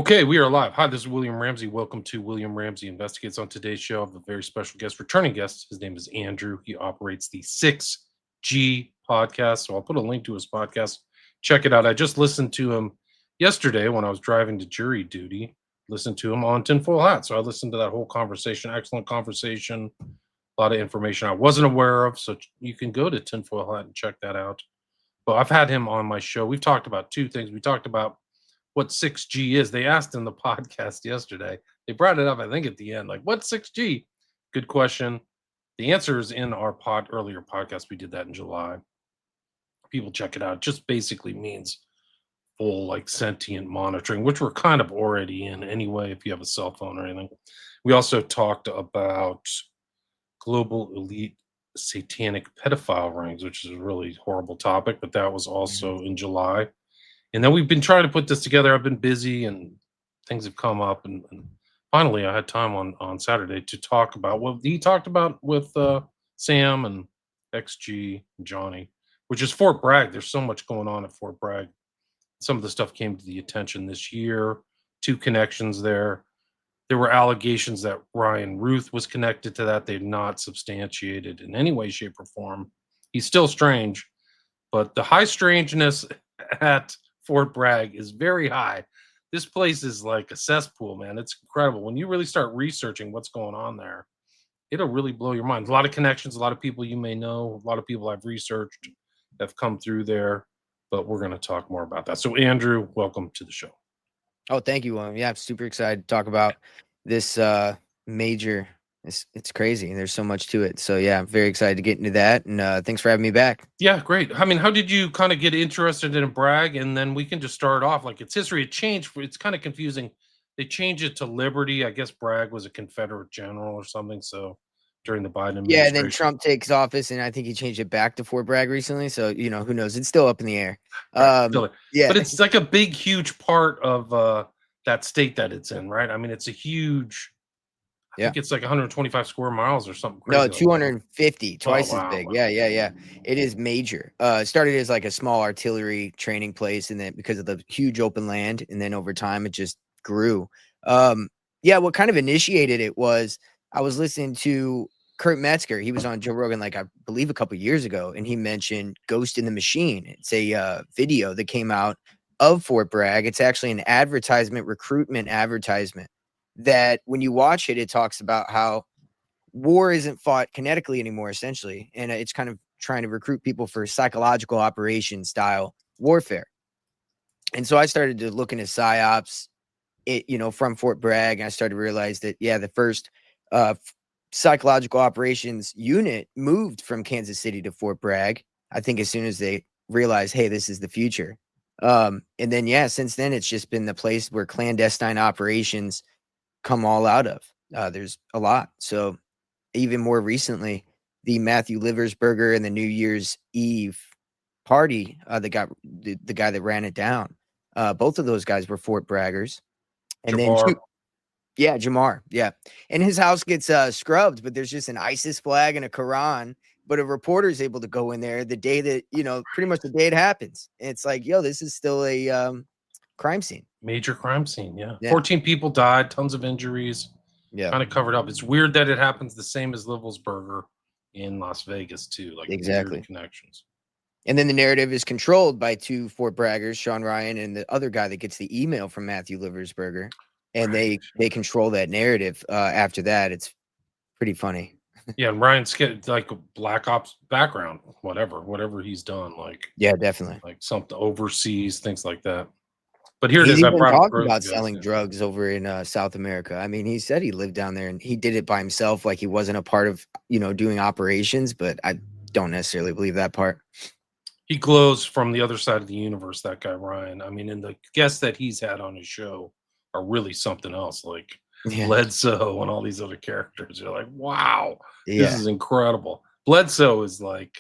Okay, we are live. Hi, this is William Ramsey. Welcome to William Ramsey Investigates. On today's show, I have a very special guest, returning guest. His name is Andrew. He operates the 6G podcast. So I'll put a link to his podcast. Check it out. I just listened to him yesterday when I was driving to jury duty. Listened to him on Tinfoil Hat. So I listened to that whole conversation. Excellent conversation. A lot of information I wasn't aware of. So you can go to Tinfoil Hat and check that out. But I've had him on my show. We've talked about two things. We talked about what 6G is. They asked in the podcast yesterday. They brought it up, I think, at the end. Like, what's 6G? Good question. The answer is in our earlier podcast. We did that in July. People check it out. It just basically means full like sentient monitoring, which we're kind of already in anyway, if you have a cell phone or anything. We also talked about global elite satanic pedophile rings, which is a really horrible topic, but that was also in July. And then we've been trying to put this together. I've been busy and things have come up. And finally, I had time on Saturday to talk about what he talked about with Sam and XG and Johnny, which is Fort Bragg. There's so much going on at Fort Bragg. Some of the stuff came to the attention this year. Two connections there. There were allegations that Ryan Ruth was connected to that. They're not substantiated in any way, shape, or form. He's still strange, but the high strangeness at Fort Bragg is very high. This place is like a cesspool, man. It's incredible. When you really start researching what's going on there, it'll really blow your mind. A lot of connections, a lot of people you may know, a lot of people I've researched have come through there, but we're going to talk more about that. So, Andrew, welcome to the show. Oh, thank you, William. Yeah, I'm super excited to talk about this major. It's crazy. There's so much to it. So yeah, I'm very excited to get into that. And thanks for having me back. Yeah, great. I mean, how did you kind of get interested in Bragg? And then we can just start off like its history. It changed. It's kind of confusing. They changed it to Liberty. I guess Bragg was a Confederate general or something. So during the Biden Yeah, and then administration. Trump takes office, and I think he changed it back to Fort Bragg recently. So who knows? It's still up in the air. Right. But Yeah, it's like a big, huge part of that state that it's in, right? I mean, it's a huge. I yeah. think it's like 125 square miles or something No, crazy like that. 250, Oh twice as wow, big. wow. Yeah. It is major. It started as like a small artillery training place, and then because of the huge open land, and then over time it just grew. Yeah, what kind of initiated it was I was listening to Kurt Metzger. He was on Joe Rogan, like I believe a couple years ago, and he mentioned Ghost in the Machine. It's a video that came out of Fort Bragg. It's actually an recruitment advertisement that when you watch it, it talks about how war isn't fought kinetically anymore, essentially. And it's kind of trying to recruit people for psychological operation style warfare. And so I started to look into psyops, from Fort Bragg. And I started to realize that, the first psychological operations unit moved from Kansas City to Fort Bragg. I think as soon as they realized, hey, this is the future. And then, since then, it's just been the place where clandestine operations come all out of. There's a lot. So even more recently, the Matthew Liversberger and the New Year's Eve party that got the guy that ran it down. Both of those guys were Fort Braggers. And Jabbar. Jamar. Yeah. And his house gets scrubbed, but there's just an ISIS flag and a Quran. But a reporter is able to go in there the day that, pretty much the day it happens. And it's like, this is still a crime scene. Major crime scene. Yeah. Yeah. 14 people died, tons of injuries. Yeah. Kind of covered up. It's weird that it happens the same as Livelsburger in Las Vegas too. Like Exactly. weird connections. And then the narrative is controlled by two Fort Braggers, Sean Ryan and the other guy that gets the email from Matthew Liversberger. And Right. they control that narrative. After that, it's pretty funny. Yeah, and Ryan's get like a Black Ops background, whatever he's done, like Yeah, definitely. like something overseas, things like that. But here it He's is. I even brought up talked Rose about guys, selling yeah. drugs over in South America. I mean, he said he lived down there and he did it by himself, like he wasn't a part of, doing operations, but I don't necessarily believe that part. He glows from the other side of the universe, that guy Ryan. I mean, and the guests that he's had on his show are really something else, like Bledsoe and all these other characters. You're like, wow, this is incredible. Bledsoe is like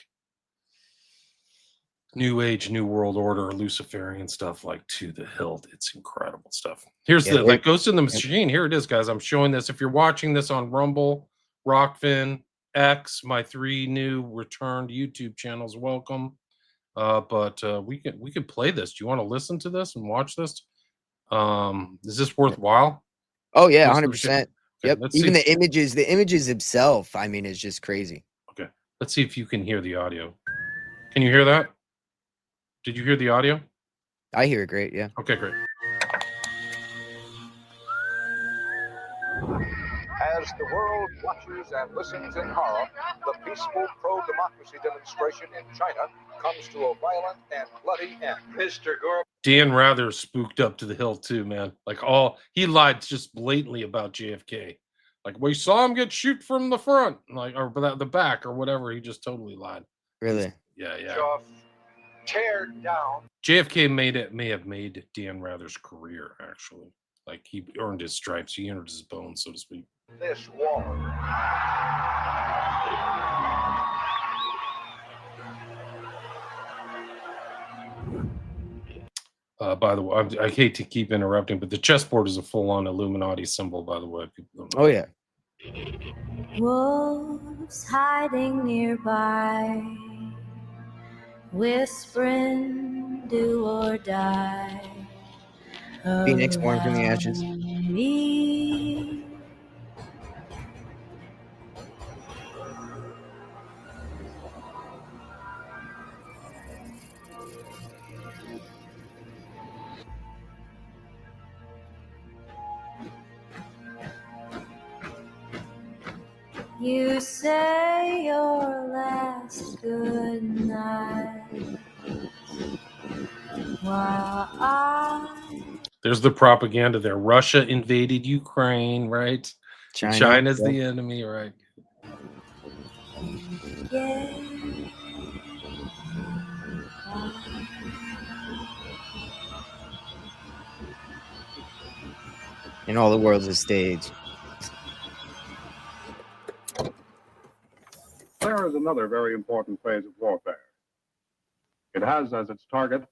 New Age, New World Order, Luciferian stuff, like to the hilt. It's incredible stuff. Here's the like Ghost in the Machine. Here it is, guys. I'm showing this. If you're watching this on Rumble, Rockfin, X, my 3 new returned YouTube channels, welcome. But we could play this. Do you want to listen to this and watch this? Is this worthwhile? Oh yeah, Most of the shit? 100%. Okay, Yep. let's Even see. the images themselves, I mean, is just crazy. Okay, let's see if you can hear the audio. Can you hear that? Did you hear the audio? I hear it great. Yeah. Okay, great. As the world watches and listens in horror, the peaceful pro-democracy demonstration in China comes to a violent and bloody end. Mr. Gore. Dan Rather spooked up to the hill too, man. Like he lied just blatantly about JFK. Like we saw him get shoot from the front, like or the back or whatever. He just totally lied. Really? Yeah. Tear down. JFK may have made Dan Rather's career actually. Like he earned his stripes, he earned his bones, so to speak. This wall. By the way, I hate to keep interrupting, but the chessboard is a full-on Illuminati symbol. By the way, people don't know. Oh yeah. Wolves hiding nearby, whispering, "Do or die." Phoenix born from the ashes. Around me. You say your last good night while There's the propaganda there. Russia invaded Ukraine, right? China's yeah. the enemy, right? yeah. And all the world's a stage. There is another very important phase of warfare. It has as its target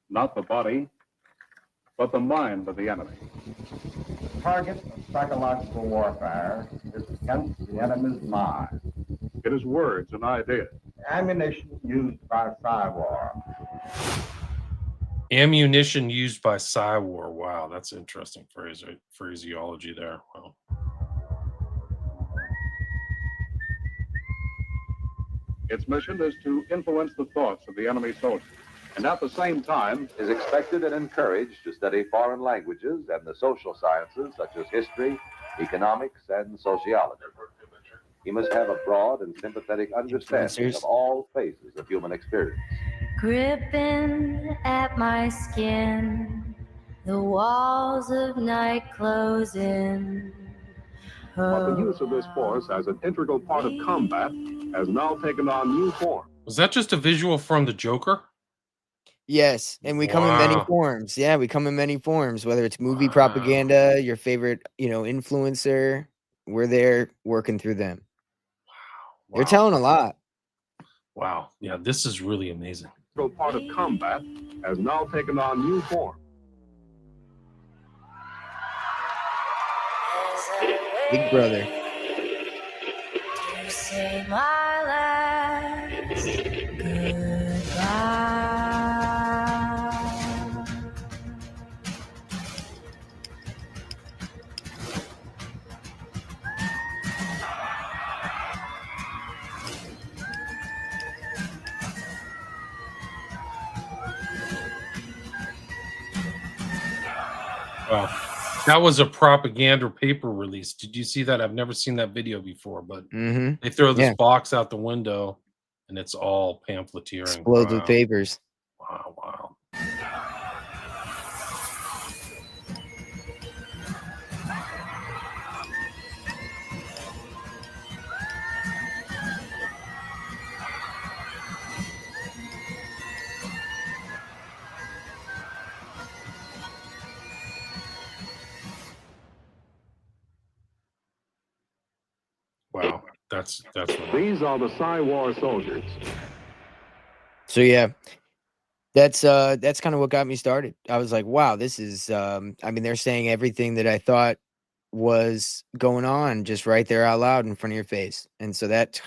not the body, but the mind of the enemy. The target of psychological warfare is against the enemy's mind. It is words and ideas. Ammunition used by Cywar. Ammunition used by Cywar. Wow, that's interesting phraseology there. Wow. Its mission is to influence the thoughts of the enemy soldiers, and at the same time is expected and encouraged to study foreign languages and the social sciences such as history, economics, and sociology. He must have a broad and sympathetic understanding of all phases of human experience. Gripping at my skin, the walls of night close in. but the use of this force as an integral part of combat has now taken on new form. Was that just a visual from the Joker? Yes, and we come in many forms. Yeah, we come in many forms, whether it's movie propaganda, your favorite, influencer. We're there working through them. Wow. They're telling a lot. Wow. Yeah, this is really amazing. Integral part of combat has now taken on new form. Big brother. To say my last goodbye. Wow. That was a propaganda paper release. Did you see that? I've never seen that video before, but they throw this box out the window and it's all pamphleteering. Explodes with papers. Wow, wow. Wow, that's These are the Cywar soldiers. So yeah, that's kind of what got me started. I was like, wow, this is they're saying everything that I thought was going on just right there out loud in front of your face. And so that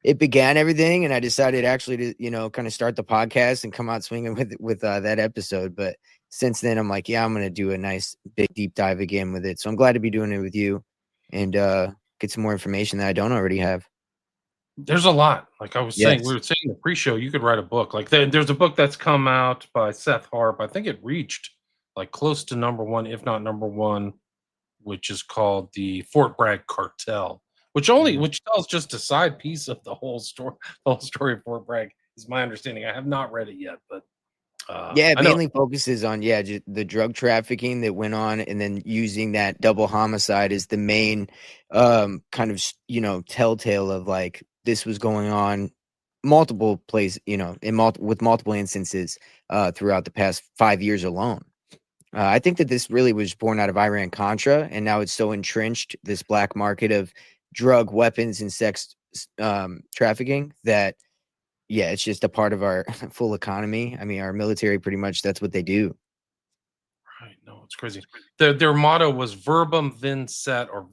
it began everything, and I decided actually to, kind of start the podcast and come out swinging with that episode. But since then, I'm like, yeah, I'm going to do a nice big deep dive again with it. So I'm glad to be doing it with you and get some more information that I don't already have. There's a lot. Like I was saying, we Yes. were saying in the pre-show, you could write a book. Like there's a book that's come out by Seth Harp. I think it reached like close to number one, if not number one, which is called the Fort Bragg Cartel, which tells just a side piece of the whole story. The whole story of Fort Bragg is my understanding. I have not read it yet, but Yeah, it I know. mainly focuses on just the drug trafficking that went on, and then using that double homicide as the main kind of telltale of like this was going on multiple places, with multiple instances throughout the past 5 years alone. I think that this really was born out of Iran Contra, and now it's so entrenched, this black market of drug, weapons, and sex trafficking, that yeah, it's just a part of our full economy. I mean, our military pretty much that's what they do. Right. No, it's crazy. Their motto was verbum vincet or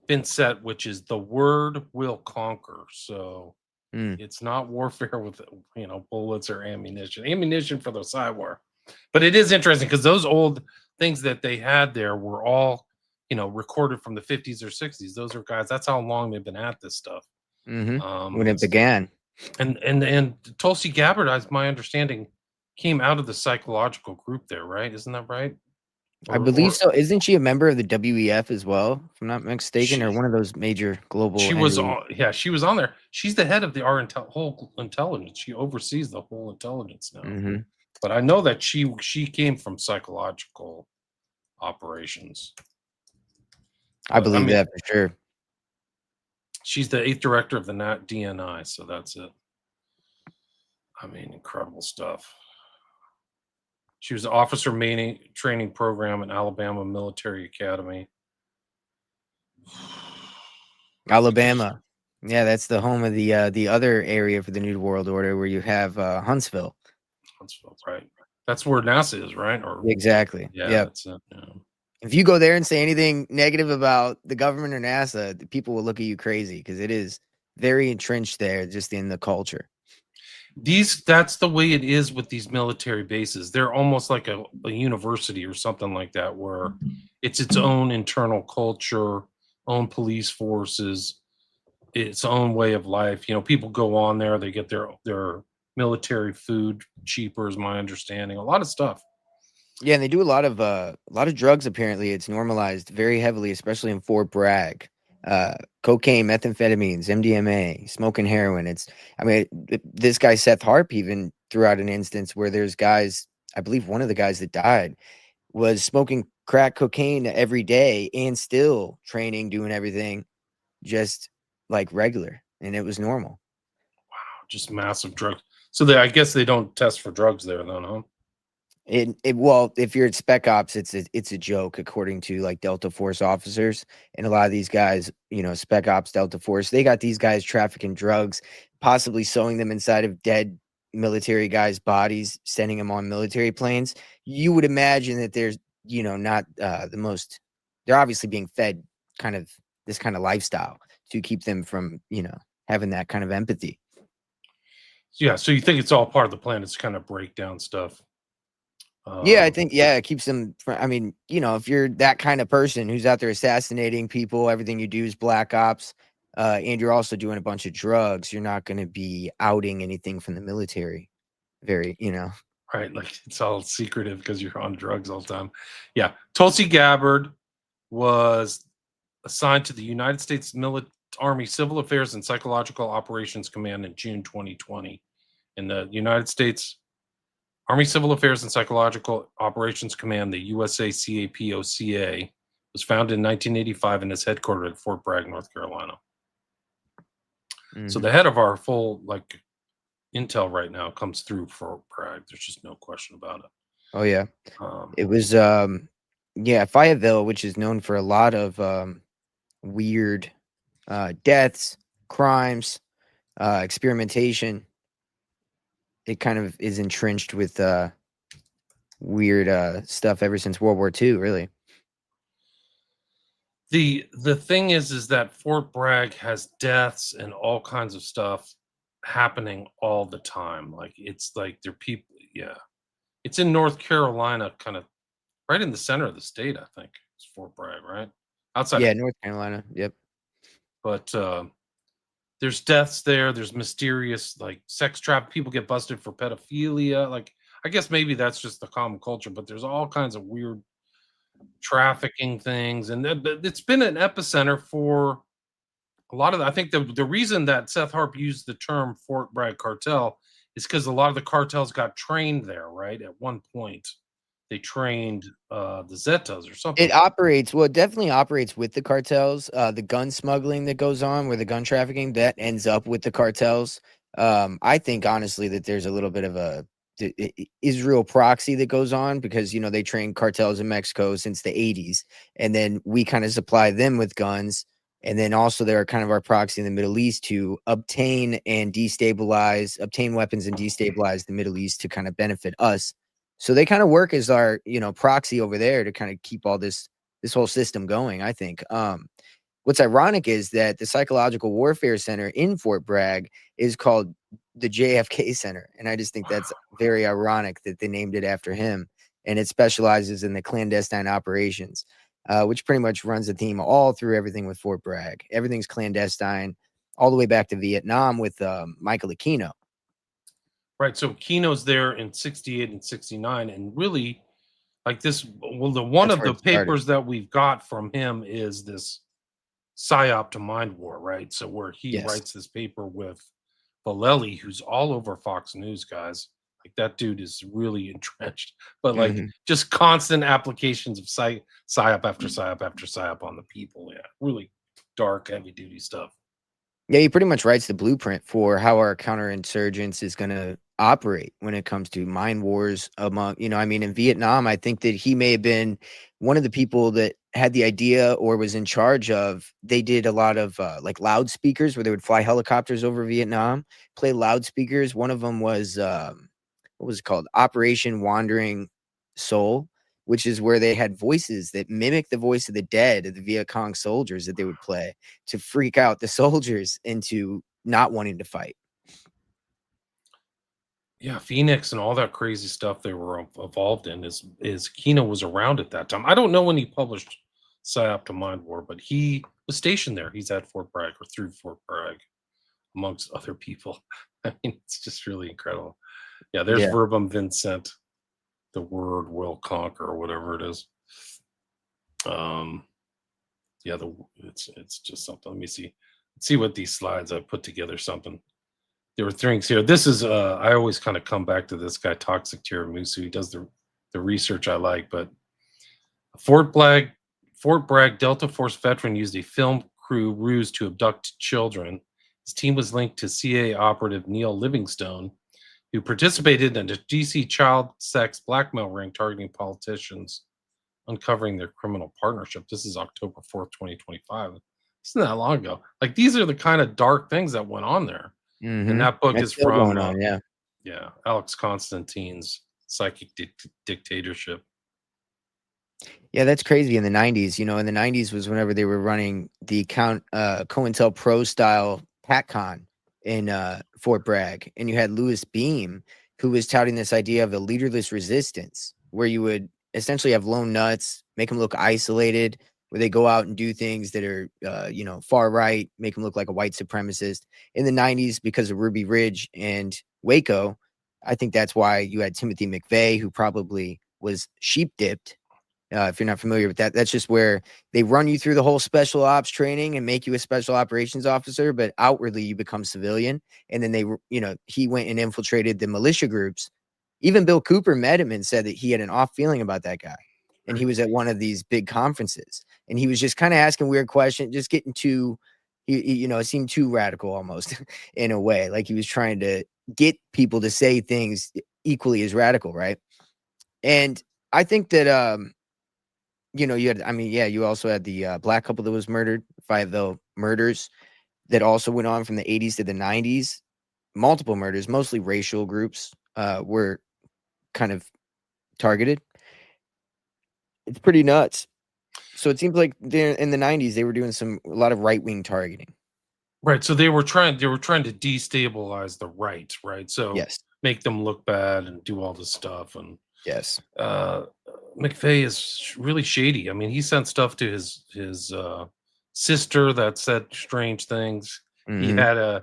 vincet, which is the word will conquer. So Mm. it's not warfare with bullets or ammunition. Ammunition for the cyber. But it is interesting because those old things that they had there were all, recorded from the 50s or 60s. Those are guys. That's how long they've been at this stuff. When it began. And Tulsi Gabbard, as my understanding, came out of the psychological group there, right? Isn't that right? I believe so. Isn't she a member of the WEF as well, if I'm not mistaken, or one of those major global she was entities? she was on there. She's the head of the whole intelligence. She oversees the whole intelligence now. But I know that she came from psychological operations. I believe that for sure. She's the 8th director of the DNI, so that's it. I mean, incredible stuff. She was the officer training program at Alabama Military Academy. Alabama. Yeah, that's the home of the other area for the New World Order, where you have Huntsville. Huntsville, right? That's where NASA is, right? Or exactly. Yeah, Yep. that's it. Yeah. If you go there and say anything negative about the government or NASA, the people will look at you crazy, because it is very entrenched there, just in the culture. That's the way it is with these military bases. They're almost like a university or something like that, where it's its own internal culture, own police forces, its own way of life. People go on there, they get their military food cheaper, is my understanding. A lot of stuff. Yeah, and they do a lot of drugs. Apparently, it's normalized very heavily, especially in Fort Bragg. Cocaine, methamphetamines, MDMA, smoking heroin. This guy Seth Harp even threw out an instance where there's guys. I believe one of the guys that died was smoking crack cocaine every day and still training, doing everything just like regular, and it was normal. Wow, just massive drugs. So I guess they don't test for drugs there, then, huh? Well, if you're at Spec Ops, it's a joke, according to like Delta Force officers, and a lot of these guys, Spec Ops, Delta Force, they got these guys trafficking drugs, possibly sewing them inside of dead military guys' bodies, sending them on military planes. You would imagine that there's, not the most. They're obviously being fed this kind of lifestyle to keep them from, having that kind of empathy. Yeah. So you think it's all part of the plan? It's kind of break down stuff. Yeah, I think, it keeps them from, if you're that kind of person who's out there assassinating people, everything you do is black ops, and you're also doing a bunch of drugs, you're not going to be outing anything from the military. Right. Like it's all secretive because you're on drugs all the time. Yeah. Tulsi Gabbard was assigned to the United States Army Civil Affairs and Psychological Operations Command in June 2020. In the United States Army Civil Affairs and Psychological Operations Command, the USACAPOCA, was founded in 1985 and is headquartered at Fort Bragg, North Carolina. So the head of our full intel right now comes through Fort Bragg. There's just no question about it. Oh yeah, it was Fayetteville, which is known for a lot of weird deaths, crimes, experimentation. It kind of is entrenched with weird stuff ever since World War II, really. The thing is that Fort Bragg has deaths and all kinds of stuff happening all the time. Like it's like they're people, yeah. It's in North Carolina, kind of right in the center of the state, I think. It's Fort Bragg, right? Outside Yeah, of, North Carolina. Yep. but there's deaths there. There's mysterious like sex trap. People get busted for pedophilia. Like I guess maybe that's just the common culture, but there's all kinds of weird trafficking things, and it's been an epicenter for a lot of. I think the reason that Seth Harp used the term Fort Bragg cartel is because a lot of the cartels got trained there. Right at one point, they trained the Zetas or something. It operates well, it definitely operates with the cartels. The gun smuggling that goes on, where the gun trafficking that ends up with the cartels. I think honestly that there's a little bit of a Israel proxy that goes on because they train cartels in Mexico since the 80s, and then we kind of supply them with guns, and then also they're kind of our proxy in the Middle East to obtain weapons and destabilize the Middle East to kind of benefit us. So they kind of work as our, proxy over there to kind of keep all this whole system going, I think. What's ironic is that the Psychological Warfare Center in Fort Bragg is called the JFK Center. And I just think that's very ironic that they named it after him. And it specializes in the clandestine operations, which pretty much runs the theme all through everything with Fort Bragg. Everything's clandestine all the way back to Vietnam with Michael Aquino. Right. So Kino's there in 68 and 69. And really, like this, well, one of the papers that we've got from him is this PSYOP to Mind War, right? So where he writes this paper with Vallely, who's all over Fox News, guys. Like that dude is really entrenched, but like just constant applications of PSYOP after PSYOP after PSYOP on the people. Yeah. Really dark, heavy duty stuff. Yeah, he pretty much writes the blueprint for how our counterinsurgents is going to operate when it comes to mind wars among, in Vietnam, I think that he may have been one of the people that had the idea or was in charge of. They did a lot of like loudspeakers where they would fly helicopters over Vietnam, play loudspeakers. One of them was, what was it called? Operation Wandering Soul, which is where they had voices that mimic the voice of the dead of the Viet Cong soldiers that they would play to freak out the soldiers into not wanting to fight. Yeah, Phoenix and all that crazy stuff they were involved in is Kino was around at that time. I don't know when he published PSYOP to Mind War, but he was stationed there. He's at Fort Bragg or through Fort Bragg, amongst other people. I mean, it's just really incredible. Yeah, there's Verbum Vincent. The word will conquer or whatever it is. It's just something. Let me see. Let's see what these slides I put together. Something. There were things here. This is I always kind of come back to this guy, Toxic Tiramisu. He does the research I like, but Fort Bragg Delta Force veteran used a film crew ruse to abduct children. His team was linked to CIA operative Neil Livingstone, who participated in a DC child sex blackmail ring targeting politicians, uncovering their criminal partnership. This is October 4th, 2025. Isn't that long ago? Like these are the kind of dark things that went on there. And that book is from Alex Constantine's Psychic Dictatorship. Yeah, that's crazy. In the 90s, in the 90s was whenever they were running the COINTELPRO style PATCON in Fort Bragg, and you had Louis Beam, who was touting this idea of a leaderless resistance, where you would essentially have lone nuts, make them look isolated, where they go out and do things that are, far right, make them look like a white supremacist. In the 90s, because of Ruby Ridge and Waco, I think that's why you had Timothy McVeigh, who probably was sheep dipped. If you're not familiar with that, that's just where they run you through the whole special ops training and make you a special operations officer, but outwardly you become civilian. And then he went and infiltrated the militia groups. Even Bill Cooper met him and said that he had an off feeling about that guy. And he was at one of these big conferences and he was just kind of asking weird questions, just getting too, it seemed too radical almost in a way. Like he was trying to get people to say things equally as radical. Right. And I think that, you also had the black couple that was murdered, 5 murders that also went on from the 80s to the 90s. Multiple murders, mostly racial groups were kind of targeted. It's pretty nuts. So it seems like in the 90s they were doing a lot of right-wing targeting. Right. So they were trying to destabilize the right. So make them look bad and do all this stuff. And Yes. McVeigh is really shady. I mean, he sent stuff to his sister that said strange things. He Mhm.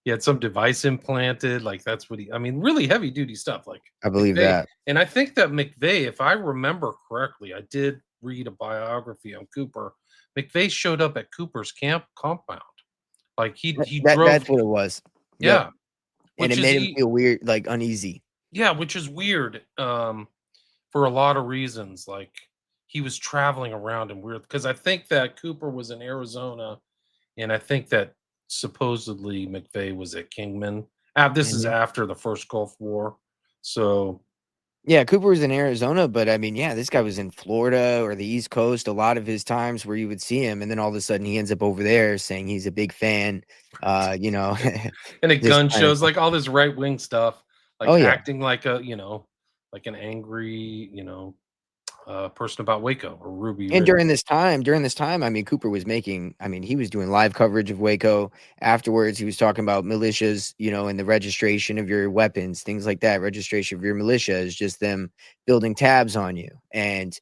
had some device implanted. Like that's what I mean, really heavy duty stuff. Like I believe McVeigh, that. and I think that McVeigh, if I remember correctly, I did read a biography on Cooper. McVeigh showed up at Cooper's compound. Like he drove. That's what it was. Yep. Yeah, And which it is made him feel weird, like uneasy. which is weird. For a lot of reasons. Like he was traveling around and weird because I think that Cooper was in Arizona, and I think that supposedly McVeigh was at Kingman. This is Mhm. after the first Gulf War, so Yeah, Cooper was in Arizona, but I mean, yeah, this guy was in Florida or the East Coast a lot of his times where you would see him, and then all of a sudden he ends up over there saying he's a big fan. You know, and it just gun kind of. shows like all this right wing stuff, like Oh yeah. acting like like an angry person about Waco or Ruby And Ridge. during this time, I mean, Cooper was making, I mean, he was doing live coverage of Waco. Afterwards, he was talking about militias, and the registration of your weapons, things like that. Registration of your militia is just them building tabs on you, and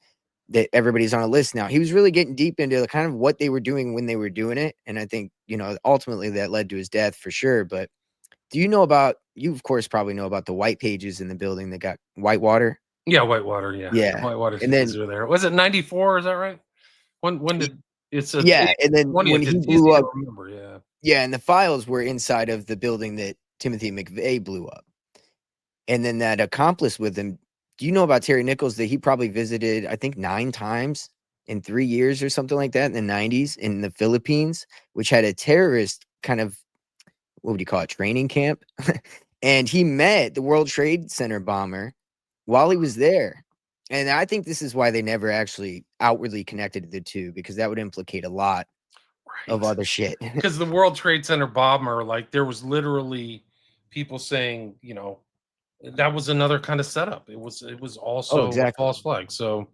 that everybody's on a list now. He was really getting deep into kind of what they were doing when they were doing it. And I think, ultimately that led to his death for sure. But you of course probably know about the white pages in the building that got Whitewater. Yeah, Whitewater. Yeah, Yeah. Whitewater And then is there. Was it 94? Is that right? When did yeah, and then when 20th? he It's blew easy up, to remember. Yeah. yeah, and the files were inside of the building that Timothy McVeigh blew up. And then that accomplice with him, do you know about Terry Nichols that he probably visited, I think 9 times in 3 years or something like that in the 90s in the Philippines, which had a terrorist kind of, what would you call it, training camp? And he met the World Trade Center bomber while he was there. And I think this is why they never actually outwardly connected the two, because that would implicate a lot of Right. other shit. Because the World Trade Center bomber, like there was literally people saying, that was another kind of setup. It was Oh, also a exactly. false flag. So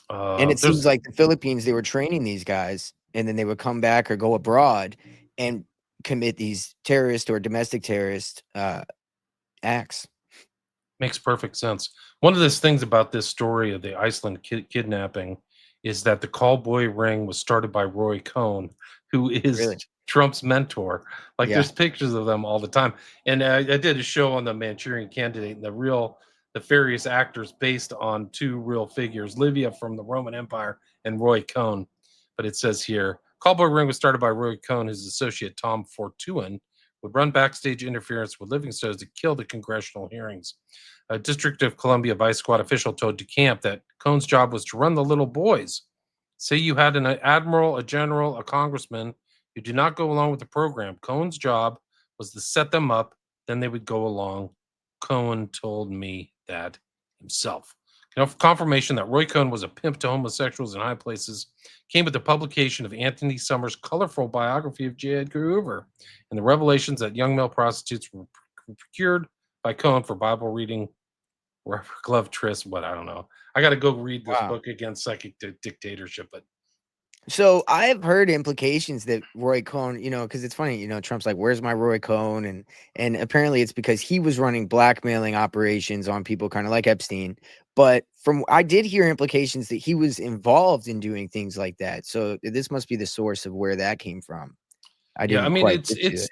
And it seems there's like the Philippines, they were training these guys, and then they would come back or go abroad and commit these terrorist or domestic terrorist acts. makes perfect sense. One of the things about this story of the Iceland kidnapping is that the callboy ring was started by Roy Cohn, who is Really? Trump's mentor. Like Yeah. there's pictures of them all the time. And I did a show on the Manchurian Candidate, and the various actors based on two real figures, Livia from the Roman Empire and Roy Cohn. But it says here, callboy ring was started by Roy Cohn. His associate Tom Fortuyn would run backstage interference with living stones to kill the congressional hearings. A District of Columbia Vice Squad official told DeCamp that Cohn's job was to run the little boys. Say you had an admiral, a general, a congressman who did not go along with the program. Cohn's job was to set them up, then they would go along. Cohn told me that himself. Confirmation that Roy Cohn was a pimp to homosexuals in high places came with the publication of Anthony Summers' colorful biography of J. Edgar Hoover and the revelations that young male prostitutes were procured by Cohn for Bible reading, rubber glove tryst. What, I don't know. I got to go read this Wow. book against psychic dictatorship. But So I've heard implications that Roy Cohn, because it's funny, Trump's like, "Where's my Roy Cohn?" And apparently it's because he was running blackmailing operations on people, kind of like Epstein. But I did hear implications that he was involved in doing things like that. So this must be the source of where that came from. I yeah, I didn't mean quite it's get to it's it.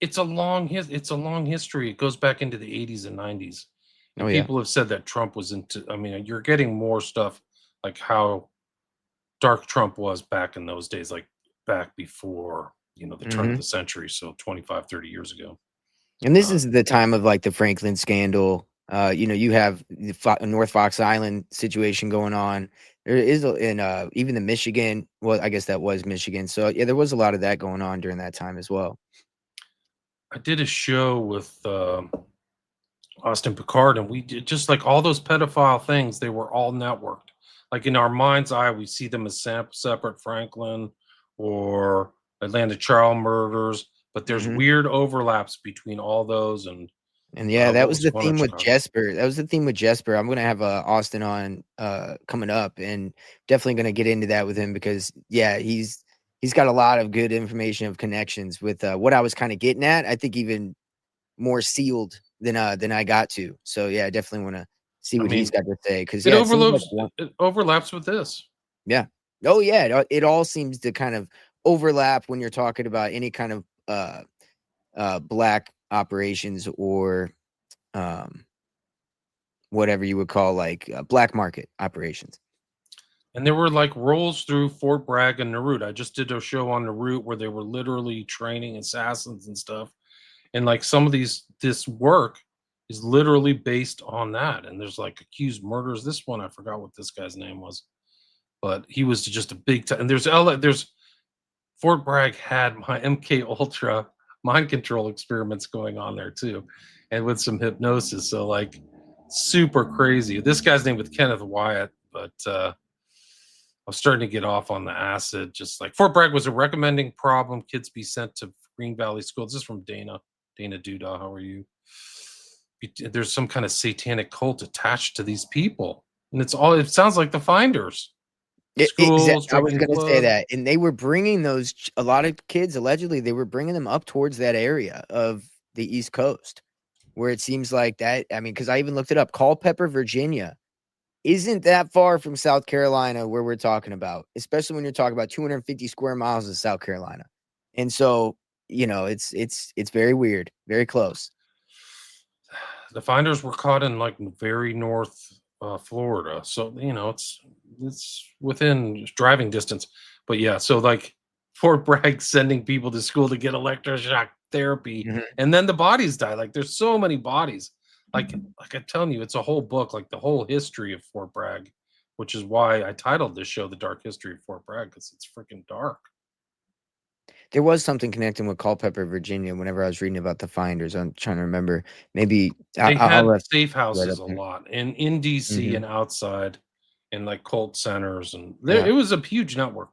it's a long history. It goes back into the 80s and 90s. Oh And yeah. people have said that Trump was into, I mean, you're getting more stuff like how dark Trump was back in those days, like back before, the turn of Hmm. the century, so 25, 30 years ago. And this Uh, is the time of like the Franklin scandal. You have the North Fox Island situation going on. There is in even the Michigan. Well, I guess that was Michigan. So yeah, there was a lot of that going on during that time as well. I did a show with Austin Picard, and we did just like all those pedophile things, they were all networked. Like in our mind's eye, we see them as separate Franklin or Atlanta child murders, but there's Hmm. weird overlaps between all those. And And yeah, that what was was the going on in theme with Chicago? Jesper. That was the theme with Jesper. I'm gonna have Austin on coming up, and definitely gonna get into that with him because yeah, he's got a lot of good information of connections with what I was kind of getting at. I think even more sealed than I got to. So yeah, I definitely want to see what he's got to say, because it yeah, it seems like it overlaps with this. yeah. Oh yeah, it all seems to kind of overlap when you're talking about any kind of black operations or whatever you would call like black market operations. And there were like rolls through Fort Bragg and Naruto. I just did a show on Naruto where they were literally training assassins and stuff. And like some of this work is literally based on that. And there's like accused murders. This one, I forgot what this guy's name was, but he was just a big time. And there's Fort Bragg had my MK Ultra mind control experiments going on there too, and with some hypnosis. So like super crazy. This guy's name was Kenneth Wyatt, but I was starting to get off on the acid. Just like Fort Bragg was a recommending problem kids be sent to Green Valley School. This is from Dana Duda. How are you? There's some kind of satanic cult attached to these people, and it sounds like the Finders. Schools, I was drinking going to say club. that, and they were bringing a lot of kids. Allegedly, they were bringing them up towards that area of the East Coast, where it seems like that. I mean, because I even looked it up. Culpeper, Virginia, isn't that far from South Carolina, where we're talking about, especially when you're talking about 250 square miles of South Carolina. And so, you know, it's very weird, very close. The Finders were caught in like very north Florida, so you know it's within driving distance. But yeah, so like Fort Bragg sending people to school to get electroshock therapy, and then the bodies die. Like there's so many bodies. Like I'm telling you, it's a whole book, like the whole history of Fort Bragg, which is why I titled this show "The Dark History of Fort Bragg" because it's freaking dark. There was something connecting with Culpeper, Virginia. Whenever I was reading about the Finders, I'm trying to remember. Maybe They I'll had have safe right up houses a there. lot, and in DC Mhm. and outside, and like cult centers, and Yeah. it was a huge network.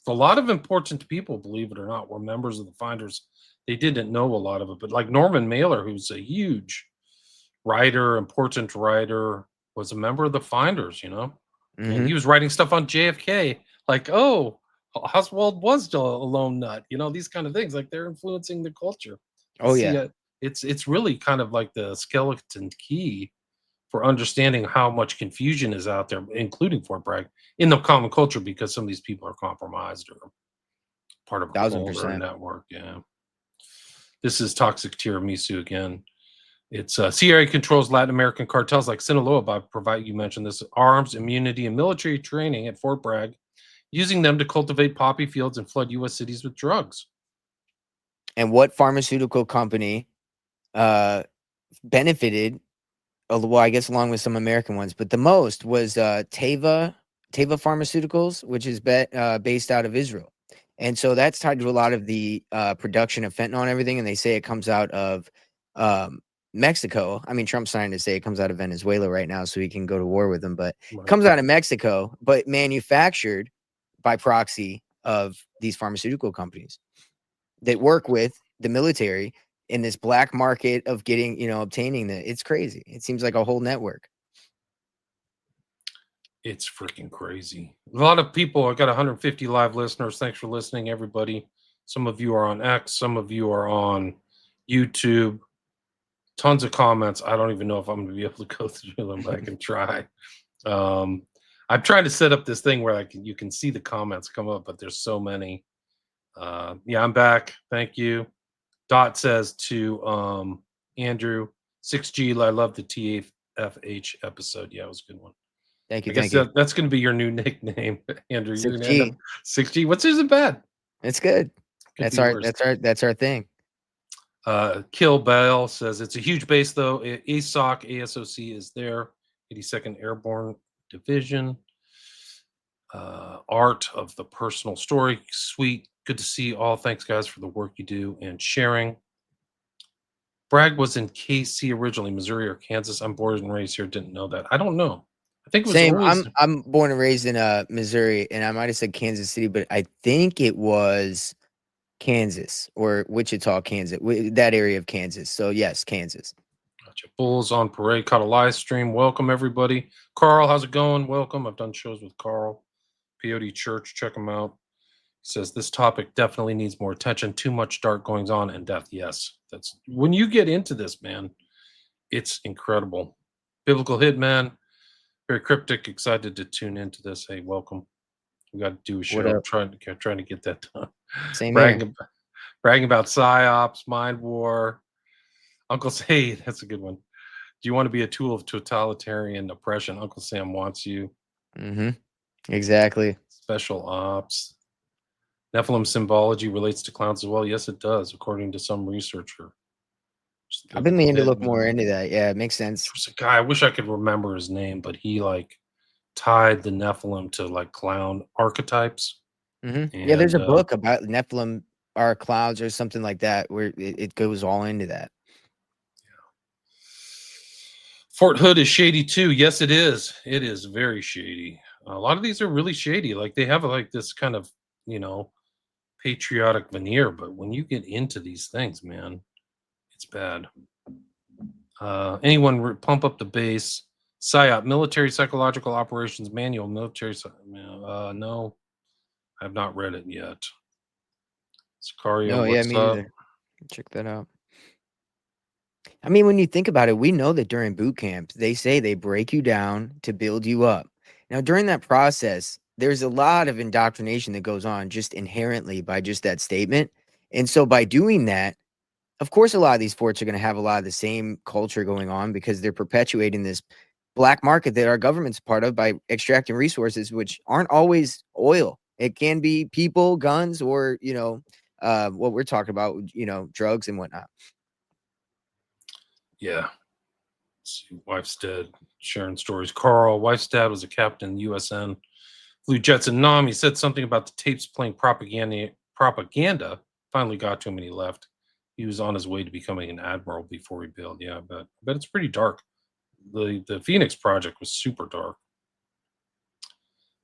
A lot of important people, believe it or not, were members of the Finders. They didn't know a lot of it, but like Norman Mailer, who's a huge writer, important writer, was a member of the Finders. You know, and he was writing stuff on JFK, like, oh, Oswald was still a lone nut. You know, these kind of things. Like they're influencing the culture. Oh See, yeah. it's really kind of like the skeleton key for understanding how much confusion is out there, including Fort Bragg, in the common culture, because some of these people are compromised or part of a cult or a 1000%. network. Yeah. This is Toxic Tiramisu again. It's CIA controls Latin American cartels like Sinaloa by provide you mentioned this arms, immunity, and military training at Fort Bragg, using them to cultivate poppy fields and flood U.S. cities with drugs. And what pharmaceutical company benefited? Well, I guess along with some American ones, but the most was Teva Pharmaceuticals, which is based out of Israel. And so that's tied to a lot of the production of fentanyl and everything. And they say it comes out of Mexico. I mean, Trump's trying to say it comes out of Venezuela right now so he can go to war with them, but it comes out of Mexico, but manufactured by proxy of these pharmaceutical companies that work with the military in this black market of getting, obtaining that. It's crazy. It seems like a whole network. It's freaking crazy. A lot of people. I got 150 live listeners. Thanks for listening, everybody. Some of you are on X. Some of you are on YouTube. Tons of comments. I don't even know if I'm going to be able to go through them, but I can try. I'm trying to set up this thing where you can see the comments come up, but there's so many. Yeah, I'm back. Thank you. Dot says to Andrew, 6G, I love the TFH episode. Yeah, it was a good one. Thank you. I guess that's going to be your new nickname, Andrew. You're going to end up 6G. What's isn't bad? It's good. That's our thing. Kill Bell says it's a huge base though. ASOC is there. 82nd Airborne Division. Art of the personal story. Sweet. Good to see you all. Thanks, guys, for the work you do and sharing. Bragg was in KC originally, Missouri or Kansas. I'm born and raised here. Didn't know that. I don't know. I think it was same. always... I'm born and raised in Missouri, and I might have said Kansas City, but I think it was Kansas or Wichita, Kansas, that area of Kansas. So yes, Kansas. Gotcha. Bulls on Parade. Caught a live stream. Welcome, everybody. Carl, how's it going? Welcome. I've done shows with Carl. Peyote Church. Check him out. He says this topic definitely needs more attention. Too much dark goings on and death. Yes, that's when you get into this, man. It's incredible. Biblical Hitman, very cryptic. Excited to tune into this. Hey, welcome. We got to do a What show. up? Trying to get that done. Same here. bragging about psyops, mind war. Uncle Say, that's a good one. Do you want to be a tool of totalitarian oppression? Uncle Sam wants you. Mm-hmm. Exactly. Special ops. Nephilim symbology relates to clowns as well. Yes, it does, according to some researcher. I've been meaning to look more into that. Yeah, it makes sense. There's a guy, I wish I could remember his name, but he like tied the Nephilim to like clown archetypes. Mm-hmm. And, Yeah, there's a book about Nephilim are clouds or something like that where it goes all into that. Fort Hood is shady too. Yes, it is. It is very shady. A lot of these are really shady. Like they have like this kind of, patriotic veneer, but when you get into these things, man, it's bad. Anyone pump up the base? PSYOP, Military Psychological Operations Manual, no, I have not read it yet. Sicario, No, yeah, what's me up? neither. Check that out. I mean, when you think about it, we know that during boot camp, they say they break you down to build you up. Now, during that process, there's a lot of indoctrination that goes on just inherently by just that statement. And so by doing that, of course, a lot of these forts are going to have a lot of the same culture going on because they're perpetuating this black market that our government's part of by extracting resources, which aren't always oil. It can be people, guns, or, what we're talking about, drugs and whatnot. Yeah. Let's see, wife's dead. Sharing stories. Carl, wife's dad was a captain in the USN. Flew jets in Nam. He said something about the tapes playing propaganda. Finally got to him and he left. He was on his way to becoming an admiral before he bailed. Yeah, I bet it's pretty dark. The Phoenix Project was super dark.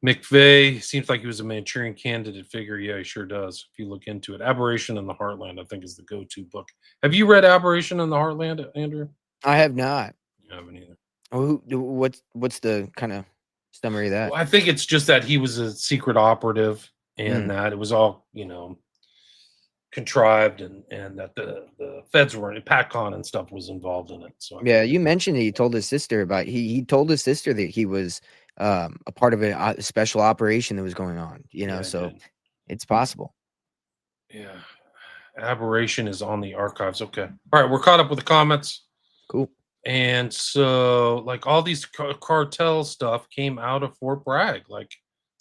McVeigh seems like he was a Manchurian Candidate figure. Yeah, he sure does. If you look into it, Aberration in the Heartland, I think, is the go-to book. Have you read Aberration in the Heartland, Andrew? I have not. I haven't either. Oh, what's the kind of summary of that? Well, I think it's just that he was a secret operative and that it was all, contrived and that the feds were PACON and stuff was involved in it. So Yeah, you mentioned he told his sister about he told his sister that he was a part of a special operation that was going on, so it's possible. Yeah. Aberration is on the archives. Okay. All right, we're caught up with the comments. Cool. And so, like, all these cartel stuff came out of Fort Bragg. Like,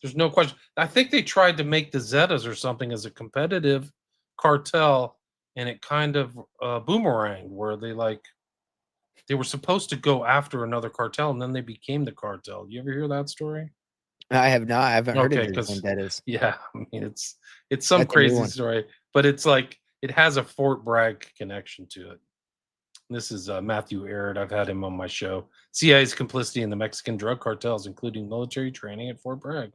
there's no question. I think they tried to make the Zetas or something as a competitive cartel, and it kind of boomeranged where they were supposed to go after another cartel, and then they became the cartel. You ever hear that story? I have not. I haven't heard of Okay, the because vendettas. yeah, I mean it's some That's a new crazy one. story, but it's like it has a Fort Bragg connection to it. This is Matthew Aird. I've had him on my show. CIA's complicity in the Mexican drug cartels, including military training at Fort Bragg,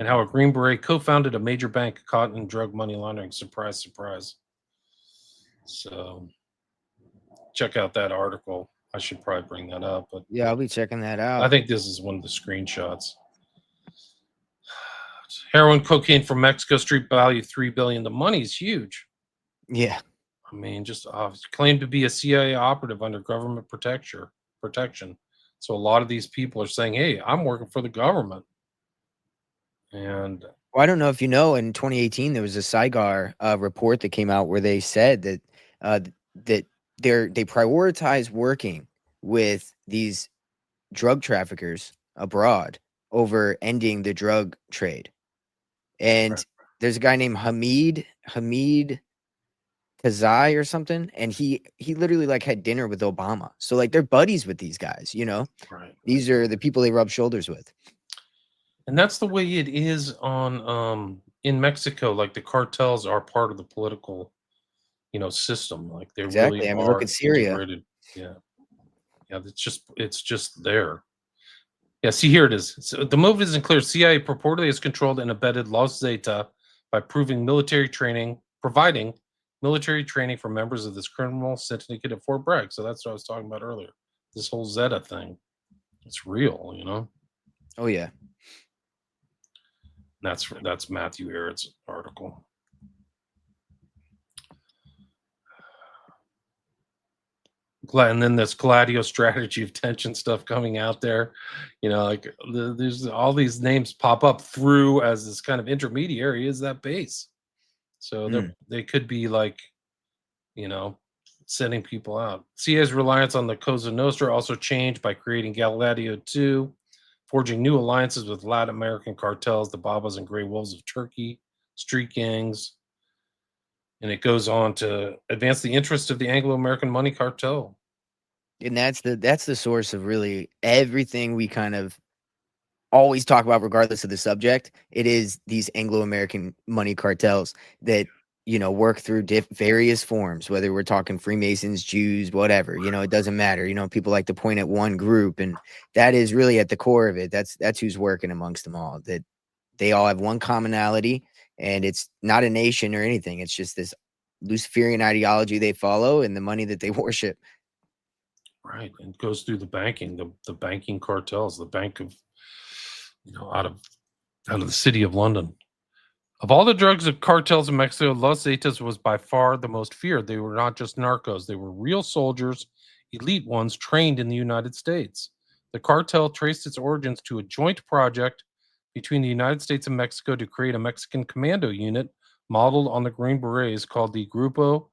and how a Green Beret co-founded a major bank caught in drug money laundering. Surprise, surprise. So check out that article. I should probably bring that up, but Yeah, I'll be checking that out. I think this is one of the screenshots. Heroin, cocaine from Mexico, street value $3 billion. The money's huge. Yeah. I mean, just claimed to be a CIA operative under government protection. So a lot of these people are saying, "Hey, I'm working for the government." And well, I don't know if you know, in 2018 there was a SIGAR report that came out where they said that that they prioritize working with these drug traffickers abroad over ending the drug trade. And there's a guy named Hamid Kazai or something, and he literally like had dinner with Obama. So like they're buddies with these guys, Right. These are the people they rub shoulders with. And that's the way it is on in Mexico. Like the cartels are part of the political, system. Like they Exactly. really I mean, are look at Syria. integrated. Yeah. Yeah, it's just there. Yeah, see, here it is. So the move isn't clear. CIA purportedly has controlled and embedded Los Zeta by providing military training for members of this criminal syndicate at Fort Bragg. So that's what I was talking about earlier. This whole Zeta thing. It's real, Oh yeah. That's Matthew Aird's article. And then this Gladio strategy of tension stuff coming out there, like there's all these names pop up through as this kind of intermediary is that base. So they could be like, sending people out. CIA's reliance on the Cosa Nostra also changed by creating Gladio 2, forging new alliances with Latin American cartels, the Babas and Grey Wolves of Turkey, street gangs. And it goes on to advance the interest of the Anglo-American money cartel. And that's the source of really everything we kind of always talk about, regardless of the subject. It is these Anglo-American money cartels that, work through various forms, whether we're talking Freemasons, Jews, whatever, it doesn't matter. People like to point at one group, and that is really at the core of it. That's who's working amongst them all, that they all have one commonality, and it's not a nation or anything. It's just this Luciferian ideology they follow and the money that they worship. Right. And it goes through the banking, the banking cartels, the bank of, out of the city of London. Of all the drugs of cartels in Mexico, Los Zetas was by far the most feared. They were not just narcos. They were real soldiers, elite ones trained in the United States. The cartel traced its origins to a joint project between the United States and Mexico to create a Mexican commando unit modeled on the Green Berets called the Grupo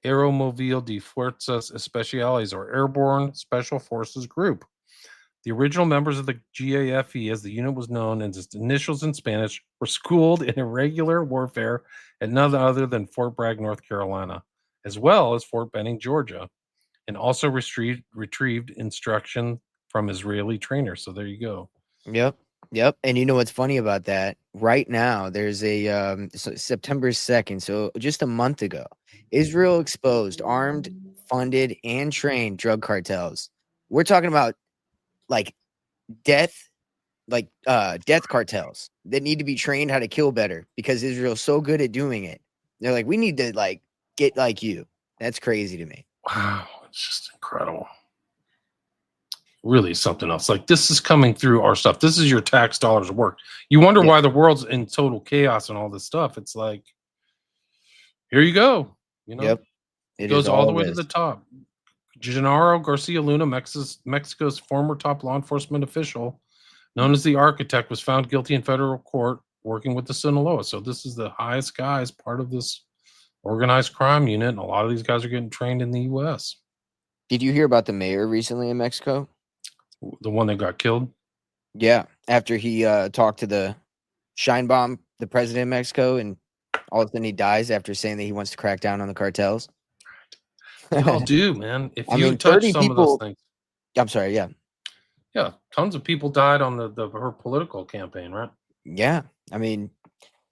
Aeromóvil de Fuerzas Especiales, or Airborne Special Forces Group. The original members of the GAFE, as the unit was known, and its initials in Spanish, were schooled in irregular warfare at none other than Fort Bragg, North Carolina, as well as Fort Benning, Georgia, and also retrieved instruction from Israeli trainers. So there you go. Yep. And you know what's funny about that? Right now, there's a September 2nd, so just a month ago, Israel exposed armed, funded, and trained drug cartels. We're talking about like death cartels that need to be trained how to kill better because Israel's so good at doing it. They're like, we need to get like you. That's crazy to me. Wow, it's just incredible. Really something else. Like, this is coming through our stuff. This is your tax dollars work. You wonder why the world's in total chaos and all this stuff. It's like, here you go. Yep. It goes all the way to the top. Genaro Garcia Luna, Mexico's former top law enforcement official, known as the Architect, was found guilty in federal court working with the Sinaloa. So this is the highest guy as part of this organized crime unit, and a lot of these guys are getting trained in the U.S. Did you hear about the mayor recently in Mexico? The one that got killed? Yeah, after he talked to the Sheinbaum, the president of Mexico, and all of a sudden he dies after saying that he wants to crack down on the cartels. They all do, man. If you touch some of those things. I'm sorry, yeah. Yeah, tons of people died on her political campaign, right? Yeah, I mean,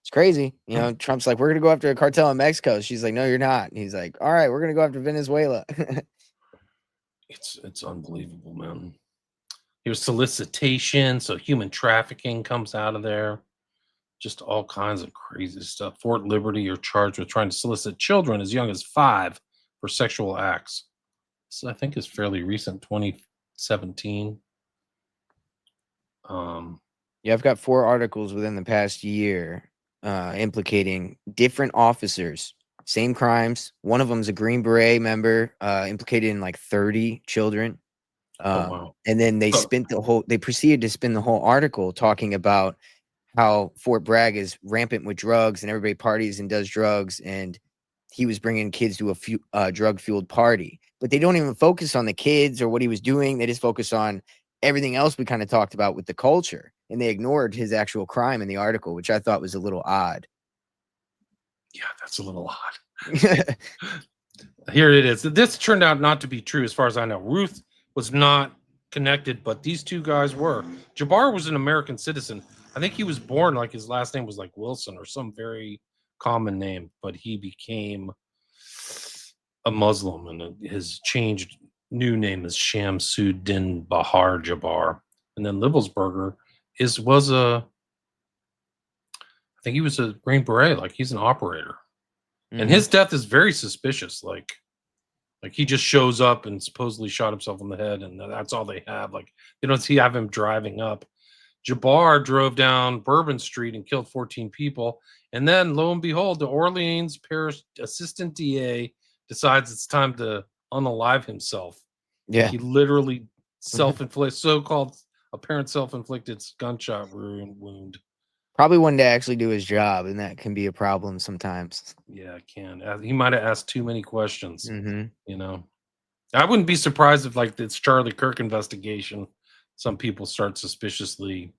it's crazy. Trump's like, we're going to go after a cartel in Mexico. She's like, no, you're not. And he's like, all right, we're going to go after Venezuela. It's unbelievable, man. There's solicitation, so human trafficking comes out of there. Just all kinds of crazy stuff. Fort Liberty are charged with trying to solicit children as young as 5 for sexual acts. This, I think, is fairly recent, 2017. Yeah, I've got 4 articles within the past year implicating different officers, same crimes. One of them's a Green Beret member, implicated in like 30 children. Wow. And then they proceeded to spin the whole article talking about how Fort Bragg is rampant with drugs and everybody parties and does drugs, and he was bringing kids to a drug-fueled party. But they don't even focus on the kids or what he was doing. They just focus on everything else we kind of talked about with the culture, and they ignored his actual crime in the article, which I thought was a little odd. Yeah, that's a little odd. Here it is. This turned out not to be true as far as I know. Ruth was not connected, but these 2 guys were. Jabbar was an American citizen. I think he was born, like his last name was like Wilson or some very common name, but he became a Muslim, and his changed new name is Shamsuddin Bahar Jabbar. And then Libelsberger I think he was a Green Beret, like he's an operator. Mm-hmm. And his death is very suspicious. Like he just shows up and supposedly shot himself in the head, and that's all they have. Like, they don't have him driving up. Jabbar drove down Bourbon Street and killed 14 people. And then, lo and behold, the Orleans Parish Assistant DA decides it's time to unalive himself. Yeah. He literally self-inflicted, so-called apparent self-inflicted gunshot wound. Probably wanted to actually do his job, and that can be a problem sometimes. Yeah, it can. He might have asked too many questions. Mm-hmm. You know, I wouldn't be surprised if, like, this Charlie Kirk investigation, some people start suspiciously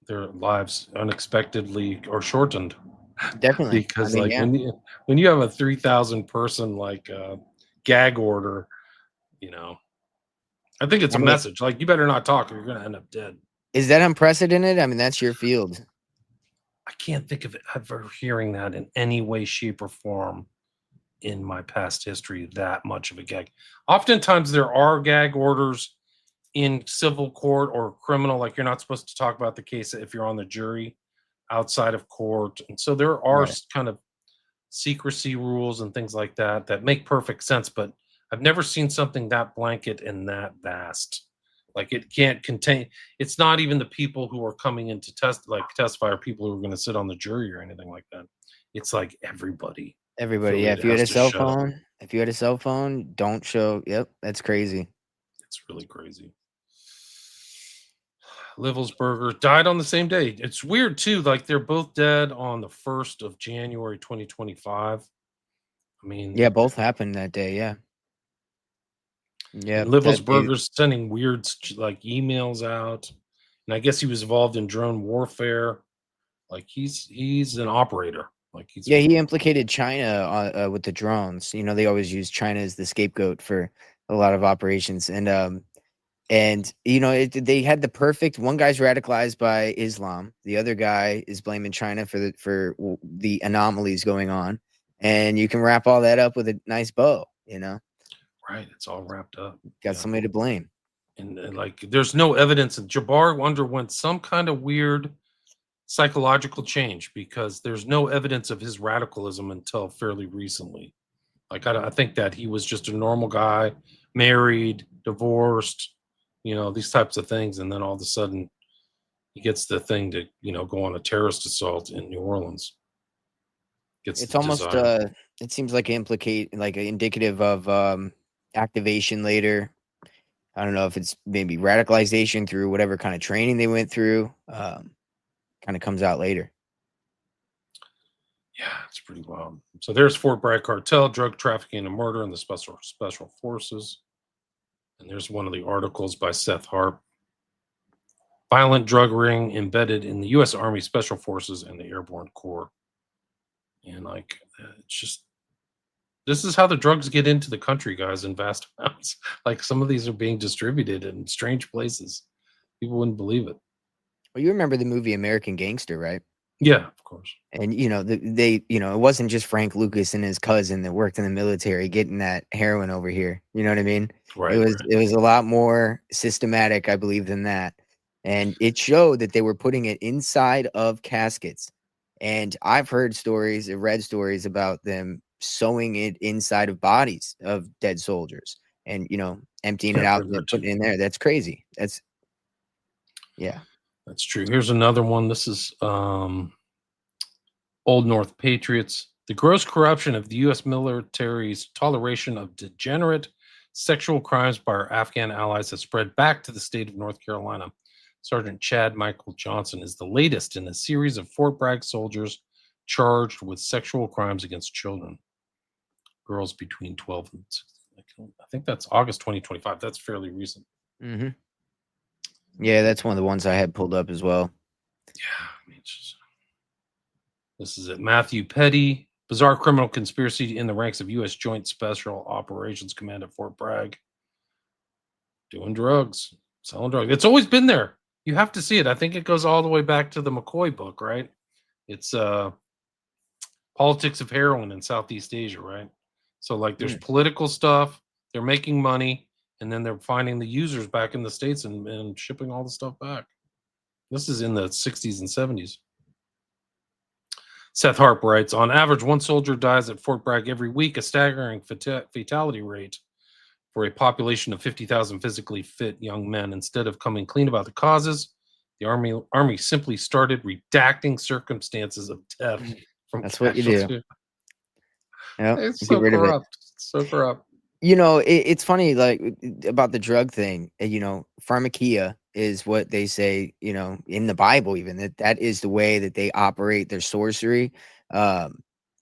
their lives unexpectedly or shortened. Definitely. I Because, mean, like, yeah. when you have a 3,000 person like gag order, you know, I think it's I a mean, message. Like, you better not talk or you're gonna end up dead. is that unprecedented? I mean, that's your field. I can't think of it ever hearing that in any way, shape, or form in my past history, that much of a gag. Oftentimes there are gag orders in civil court or criminal, like you're not supposed to talk about the case if you're on the jury outside of court. And so there are Right. kind of secrecy rules and things like that that make perfect sense, but I've never seen something that blanket and that vast. Like, it can't contain, it's not even the people who are coming in to testify or people who are going to sit on the jury or anything like that. It's like everybody Everybody, yeah. If you had has a to cell shut up. phone, don't show. Yep, that's crazy. It's really crazy. Livelsberger died on the same day. It's weird too. Like, they're both dead on the 1st of January, 2025. I mean, Yeah, both happened that day. Yeah. Yeah. and Livelsberger's sending weird like emails out, and I guess he was involved in drone warfare. Like, he's an operator. Like, he's Yeah, he implicated China with the drones. You know, they always use China as the scapegoat for a lot of operations, and you know, they had the perfect. One guy's radicalized by Islam, the other guy is blaming China for the anomalies going on, and you can wrap all that up with a nice bow. You know, right. It's all wrapped up. got somebody to blame. And like, there's no evidence. And Jabbar underwent some kind of weird psychological change because there's no evidence of his radicalism until fairly recently. Like, I think that he was just a normal guy, married, divorced, you know, these types of things. And then all of a sudden he gets the thing to, you know, go on a terrorist assault in New Orleans. It's almost it seems like indicative of activation later. I don't know if it's maybe radicalization through whatever kind of training they went through. Kind of comes out later. Yeah, it's pretty wild. So there's Fort Bragg cartel, drug trafficking and murder in the special forces. And there's one of the articles by Seth Harp. Violent drug ring embedded in the U.S. Army Special Forces and the Airborne Corps. And like, it's just, this is how the drugs get into the country, guys, in vast amounts. Like, some of these are being distributed in strange places. People wouldn't believe it. Well, you remember the movie American Gangster, right? Yeah, of course. And you know, it wasn't just Frank Lucas and his cousin that worked in the military getting that heroin over here. You know what I mean? Right. It was a lot more systematic, I believe, than that. And it showed that they were putting it inside of caskets. And I've heard stories, read stories about them sewing it inside of bodies of dead soldiers and, you know, emptying it out and then putting it in there. That's crazy. Yeah. That's true. Here's another one. This is Old North Patriots. The gross corruption of the U.S. military's toleration of degenerate sexual crimes by our Afghan allies has spread back to the state of North Carolina. Sergeant Chad Michael Johnson is the latest in a series of Fort Bragg soldiers charged with sexual crimes against children. Girls between 12 and 16. I think that's August 2025. That's fairly recent. Mm-hmm. Yeah, that's one of the ones I had pulled up as well. Yeah, I mean, this is it. Matthew Petty, bizarre criminal conspiracy in the ranks of U.S. Joint Special Operations Command at Fort Bragg. Doing drugs, selling drugs. It's always been there. You have to see it. I think it goes all the way back to the McCoy book, right? It's Politics of Heroin in Southeast Asia, right? So, like, there's political stuff. They're making money. And then they're finding the users back in the States and shipping all the stuff back. This is in the 60s and 70s. Seth Harp writes, on average, one soldier dies at Fort Bragg every week, a staggering fatality rate for a population of 50,000 physically fit young men. Instead of coming clean about the causes, the Army simply started redacting circumstances of death from That's what you do. Yeah, it's so corrupt. It's so corrupt. It's funny, like about the drug thing. Pharmakia is what they say. In the Bible, even that is the way that they operate their sorcery.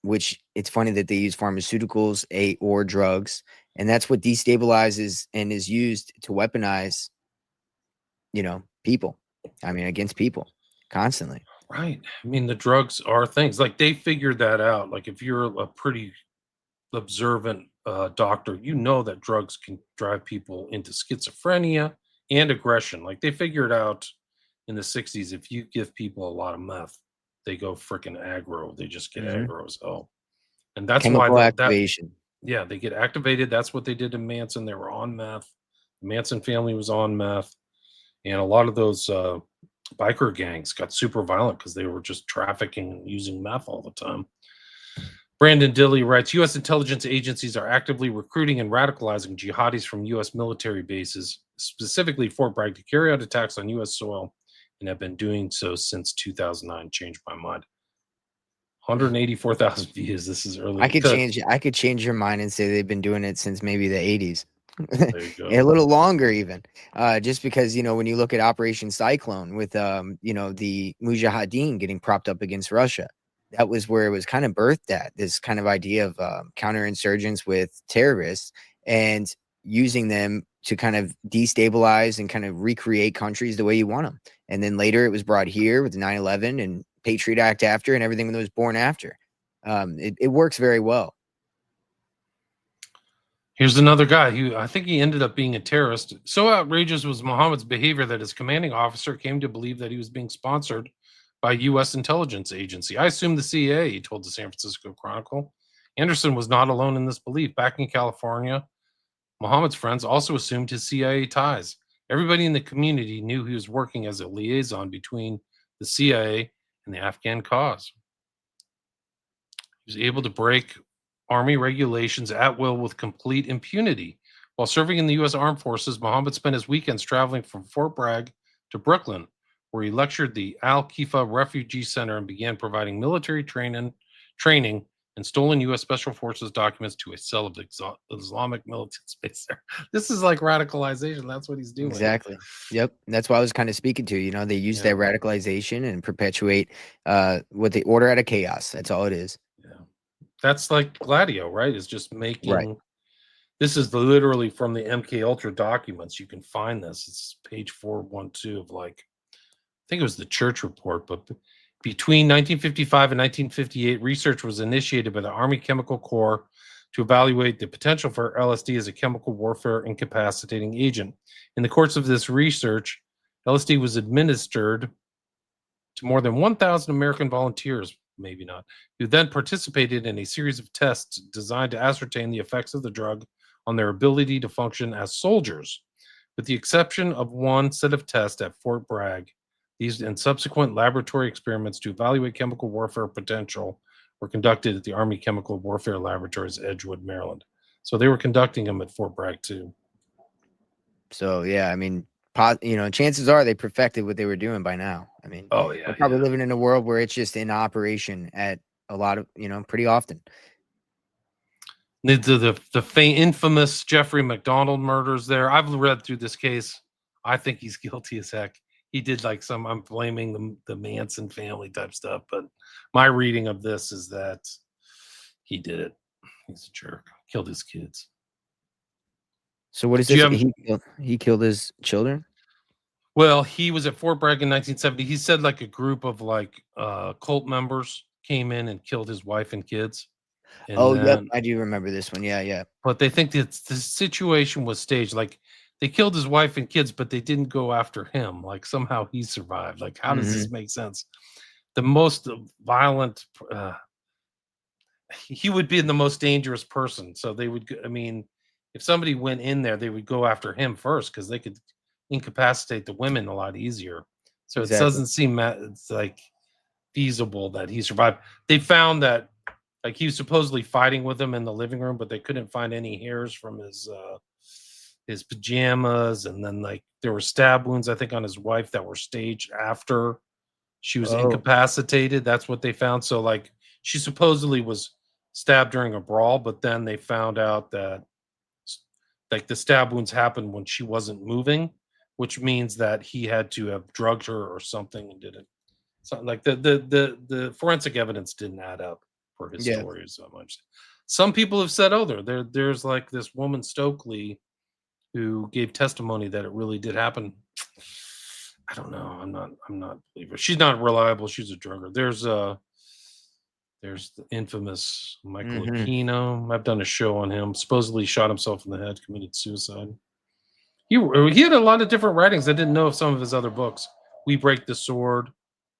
Which it's funny that they use pharmaceuticals, or drugs, and that's what destabilizes and is used to weaponize, people. I mean, against people constantly. Right. I mean, the drugs are things like they figured that out. Like if you're a pretty observant doctor, you know that drugs can drive people into schizophrenia and aggression. Like they figured out in the 60s, if you give people a lot of meth, they go freaking aggro. They just get Hmm. aggro as hell. And that's why Chemical that activation. yeah, they get activated. That's what they did to Manson. They were on meth. The Manson family was on meth. And a lot of those biker gangs got super violent because they were just trafficking and using meth all the time. Brandon Dilley writes, U.S. intelligence agencies are actively recruiting and radicalizing jihadis from U.S. military bases, specifically Fort Bragg, to carry out attacks on U.S. soil, and have been doing so since 2009. Changed my mind. 184,000 views. This is early. I could change your mind and say they've been doing it since maybe the 80s. There you go. A little longer even. Just because, when you look at Operation Cyclone with the Mujahideen getting propped up against Russia, that was where it was kind of birthed at, this kind of idea of counterinsurgents with terrorists and using them to kind of destabilize and kind of recreate countries the way you want them. And then later it was brought here with the 9/11 and Patriot Act after and everything that was born after. It works very well. Here's another guy who I think he ended up being a terrorist. So outrageous was Muhammad's behavior that his commanding officer came to believe that he was being sponsored by U.S. intelligence agency. I assume the CIA, he told the San Francisco Chronicle. Anderson was not alone in this belief. Back in California, Muhammad's friends also assumed his CIA ties. Everybody in the community knew he was working as a liaison between the CIA and the Afghan cause. He was able to break Army regulations at will with complete impunity. While serving in the U.S. Armed Forces, Muhammad spent his weekends traveling from Fort Bragg to Brooklyn, where he lectured the Al-Khifa Refugee Center and began providing military training and stolen U.S. Special Forces documents to a cell of the Islamic militants based there. This is like radicalization. That's what he's doing. Exactly. Yep. That's what I was kind of speaking to. They use that radicalization and perpetuate what they order out of chaos. That's all it is. Yeah. That's like Gladio, right? It's just making. Right. This is literally from the MK Ultra documents. You can find this. It's page 412 of I think it was the Church Report, but between 1955 and 1958, research was initiated by the Army Chemical Corps to evaluate the potential for LSD as a chemical warfare incapacitating agent. In the course of this research, LSD was administered to more than 1,000 American volunteers, maybe not, who then participated in a series of tests designed to ascertain the effects of the drug on their ability to function as soldiers. With the exception of one set of tests at Fort Bragg, these and subsequent laboratory experiments to evaluate chemical warfare potential were conducted at the Army Chemical Warfare Laboratories, Edgewood, Maryland. So they were conducting them at Fort Bragg too. So yeah, I mean, chances are they perfected what they were doing by now. I mean, they're probably living in a world where it's just in operation at a lot of, pretty often. The infamous Jeffrey McDonald murders there. I've read through this case. I think he's guilty as heck. He did I'm blaming the Manson family type stuff, but my reading of this is that he did it. He's a jerk. Killed his kids. So what is this? He killed his children? Well, he was at Fort Bragg in 1970. He said a group of cult members came in and killed his wife and kids. And yep, I do remember this one. Yeah. But they think that the situation was staged. They killed his wife and kids, but they didn't go after him. Somehow he survived. How does this make sense? The most violent, he would be the most dangerous person. So they would, if somebody went in there, they would go after him first because they could incapacitate the women a lot easier. So It doesn't seem it's feasible that he survived. They found that he was supposedly fighting with them in the living room, but they couldn't find any hairs from his pajamas, and then there were stab wounds, I think, on his wife that were staged after she was incapacitated. That's what they found. So she supposedly was stabbed during a brawl, but then they found out that like the stab wounds happened when she wasn't moving, which means that he had to have drugged her or something and didn't. Something like the forensic evidence didn't add up for his Yeah. story so much. Some people have said, oh, there's like this woman Stokely who gave testimony that it really did happen. I don't know. I'm not a believer. She's not reliable. She's a drugger. There's the infamous Michael Mhm. Aquino. I've done a show on him. Supposedly shot himself in the head, committed suicide. He had a lot of different writings. I didn't know of some of his other books. We Break the Sword,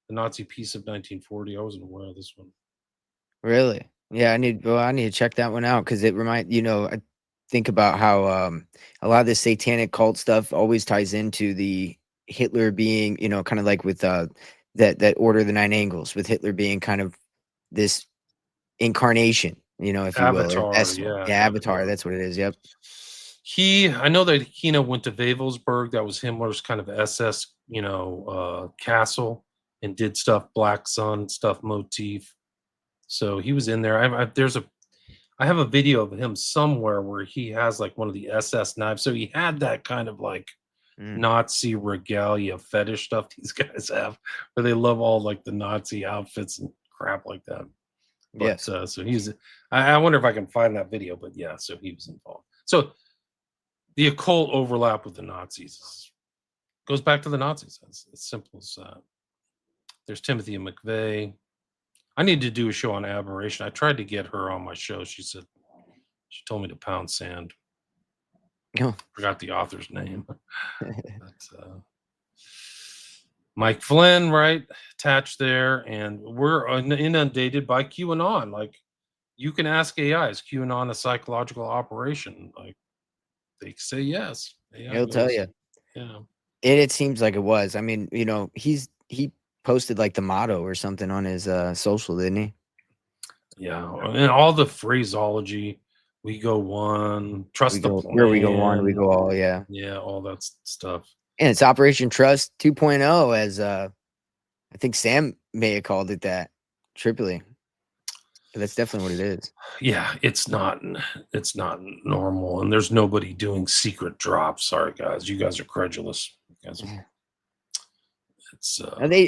The Nazi Peace of 1940. I wasn't aware of this one. Really? Yeah, I need to check that one out because I think about how a lot of this satanic cult stuff always ties into the Hitler being, kind of like with that Order of the Nine Angles, with Hitler being kind of this incarnation, if you will, or Avatar, vessel. yeah, Yeah, Avatar, Avatar. that's what it is. Yep. I know that Aquino went to Wavelsburg. That was Himmler's kind of SS, castle, and did stuff, Black Sun stuff motif. So he was in there. I have a video of him somewhere where he has like one of the SS knives. So he had that kind of like Mm. Nazi regalia fetish stuff these guys have, where they love all like the Nazi outfits and crap like that. But Yes. so I wonder if I can find that video. But yeah, so he was involved. So the occult overlap with the Nazis goes back to the Nazis. It's as simple as that. There's Timothy and McVeigh. I need to do a show on aberration. I tried to get her on my show. She told me to pound sand. Oh. Forgot the author's name. But, Mike Flynn, right? Attached there. And we're inundated by QAnon. Like, you can ask AI, is QAnon a psychological operation? Like, they say yes. AI He'll tell goes, you. yeah. It seems like it was. I mean, he posted like the motto or something on his social, didn't he? Yeah. And all the phraseology, we go one, trust the plan. Where we go on, we go all. Yeah. Yeah, all that stuff. And it's Operation Trust 2.0, as I think Sam may have called it that. Tripoli. That's definitely what it is. Yeah, it's not normal, and there's nobody doing secret drops. Sorry, guys, you guys are credulous.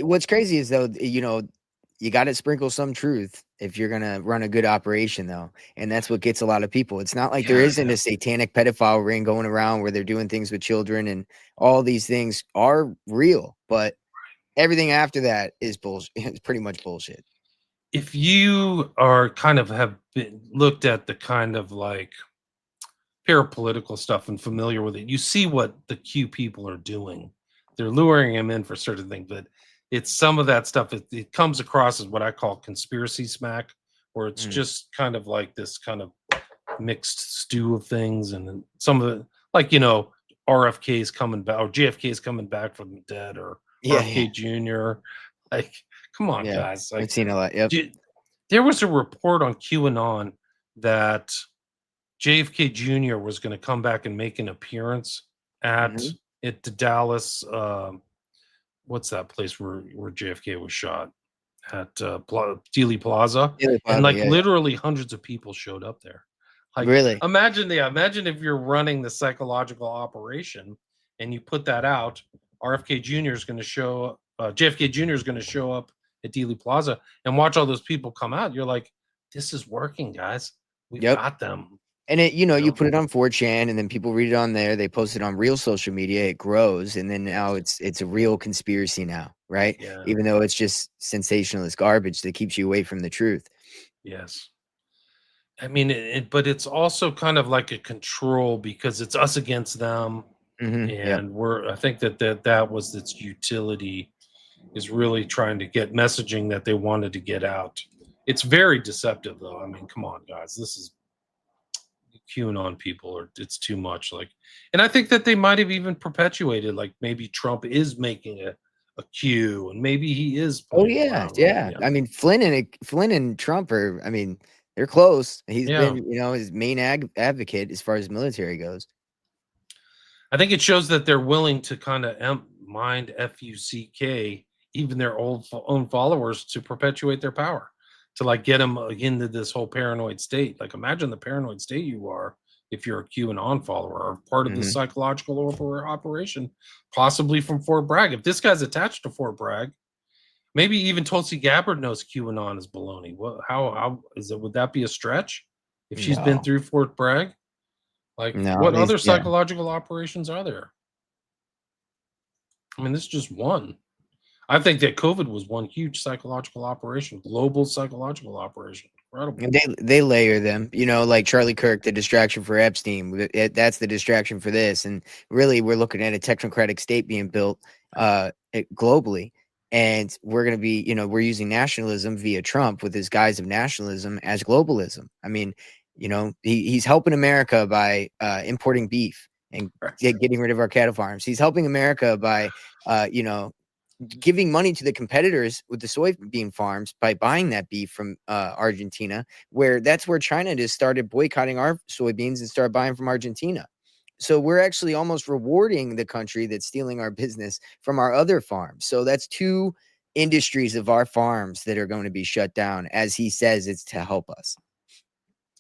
What's crazy is though, you got to sprinkle some truth if you're gonna run a good operation, though, and that's what gets a lot of people. It's not like there isn't a satanic pedophile ring going around where they're doing things with children, and all these things are real, but everything after that is bullshit. It's pretty much bullshit. If you are kind of have been looked at the kind of like parapolitical stuff and familiar with it, you see what the Q people are doing. They're luring him in for certain things, but it's some of that stuff. It comes across as what I call conspiracy smack, where it's just kind of like this kind of mixed stew of things. And then some of it, like, RFK is coming back, or JFK is coming back from the dead, or RFK Jr. Like, come on, guys. Like, I've seen a lot. Yep. There was a report on QAnon that JFK Jr. was going to come back and make an appearance at the Dallas. What's that place where JFK was shot? At Dealey Plaza. And like literally hundreds of people showed up there. Like, really? Imagine if you're running the psychological operation and you put that out. RFK Jr. is going to show up. JFK Jr. is going to show up at Dealey Plaza and watch all those people come out. You're like, this is working, guys. We've got them. And you put it on 4chan, and then people read it on there. They post it on real social media. It grows, and then now it's a real conspiracy now, right? Yeah. Even though it's just sensationalist garbage that keeps you away from the truth. Yes. I mean, but it's also kind of like a control because it's us against them, and I think that was its utility, is really trying to get messaging that they wanted to get out. It's very deceptive, though. I mean, come on, guys. This is QAnon people, or it's too much. Like, and I think that they might have even perpetuated, like, maybe Trump is making a Q, and maybe he is. Oh yeah. I mean, Flynn and Trump are. I mean, they're close. He's been, his main advocate as far as military goes. I think it shows that they're willing to kind of mind FUCK even their own followers to perpetuate their power, to like get them into this whole paranoid state. Like, imagine the paranoid state you are if you're a QAnon follower or part of the Mhm. psychological warfare operation, possibly from Fort Bragg. If this guy's attached to Fort Bragg, maybe even Tulsi Gabbard knows QAnon is baloney. What? How is it? Would that be a stretch if she's been No. through Fort Bragg? Like, No, what other yeah. psychological operations are there? I mean, this is just one. I think that COVID was one huge psychological operation, global psychological operation. Incredible. And they layer them, like Charlie Kirk, the distraction for Epstein. That's the distraction for this, and really, we're looking at a technocratic state being built globally, and we're going to be, we're using nationalism via Trump with his guise of nationalism as globalism. I mean, he's helping America by importing beef and getting rid of our cattle farms. He's helping America by, giving money to the competitors with the soybean farms by buying that beef from Argentina, that's where China just started boycotting our soybeans and started buying from Argentina. So we're actually almost rewarding the country that's stealing our business from our other farms. So that's two industries of our farms that are going to be shut down, as he says it's to help us.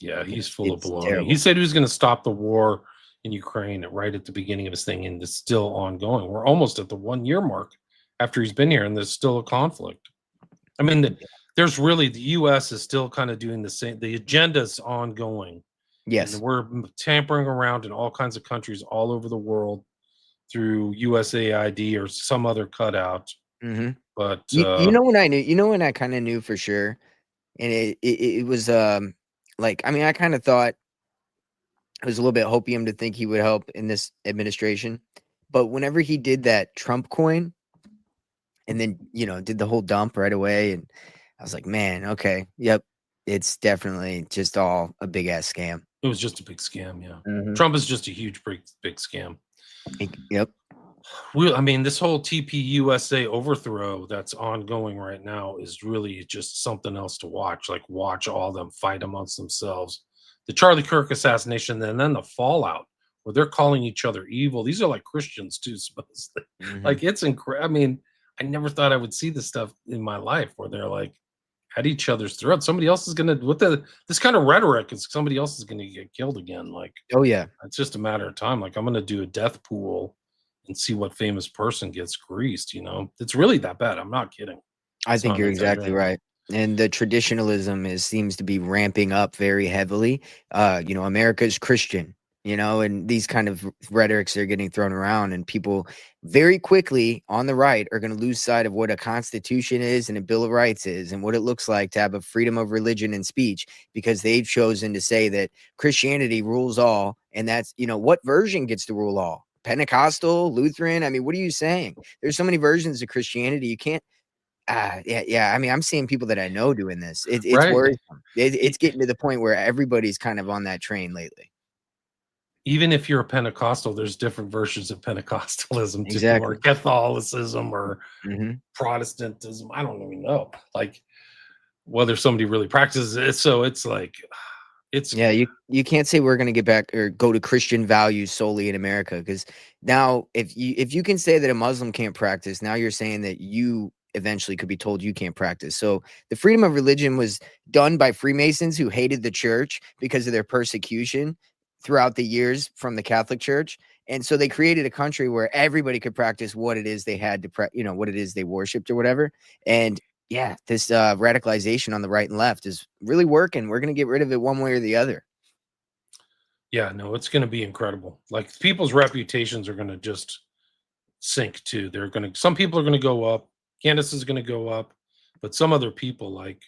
Yeah, he's full of It's baloney. terrible. He said he was going to stop the war in Ukraine right at the beginning of his thing, and it's still ongoing. We're almost at the 1 year mark after he's been here, and there's still a conflict. I mean, there's really, the U.S. is still kind of doing the same. The agenda's ongoing. Yes. And we're tampering around in all kinds of countries all over the world through USAID or some other cutout. Mm-hmm. But you know when I knew, when I kind of knew for sure, and it was like, I mean, I kind of thought it was a little bit hopium to think he would help in this administration, but whenever he did that Trump coin, and then did the whole dump right away, and I was like, man, okay, yep, it's definitely just all a big ass scam. it was just a big scam. Yeah, Mhm. Trump is just a huge, big scam. Yep. I mean, this whole TPUSA overthrow that's ongoing right now is really just something else to watch. Like, watch all them fight amongst themselves. The Charlie Kirk assassination, and then the fallout where they're calling each other evil. These are like Christians too, supposedly. Mhm. Like, it's incredible. I mean, I never thought I would see this stuff in my life where they're like at each other's throats. Somebody else is gonna, with this kind of rhetoric, is somebody else is gonna get killed again. Like, Oh yeah. it's just a matter of time. Like, I'm gonna do a death pool and see what famous person gets greased. It's really that bad. I'm not kidding. I It's think not you're an exactly exaggeration. right. And the traditionalism seems to be ramping up very heavily. America's Christian, and these kind of rhetorics are getting thrown around, and people very quickly on the right are going to lose sight of what a constitution is and a Bill of Rights is and what it looks like to have a freedom of religion and speech, because they've chosen to say that Christianity rules all. And that's, what version gets to rule all? Pentecostal, Lutheran? I mean, what are you saying? There's so many versions of Christianity. You can't. Yeah. I mean, I'm seeing people that I know doing this. It's Right. worrisome. It's getting to the point where everybody's kind of on that train lately. Even if you're a Pentecostal, there's different versions of Pentecostalism too, Exactly. or Catholicism, or Mhm. Protestantism. I don't even know, like, whether somebody really practices it. So it's like, it's Yeah, you can't say we're going to get back or go to Christian values solely in America, because now if you can say that a Muslim can't practice, now you're saying that you eventually could be told you can't practice. So the freedom of religion was done by Freemasons who hated the church because of their persecution throughout the years from the Catholic Church. And so they created a country where everybody could practice what it is they had to what it is they worshipped or whatever. And yeah, this radicalization on the right and left is really working. We're going to get rid of it one way or the other. Yeah, no, it's going to be incredible. Like, people's reputations are going to just sink too. Some people are going to go up. Candace is going to go up, but some other people, like,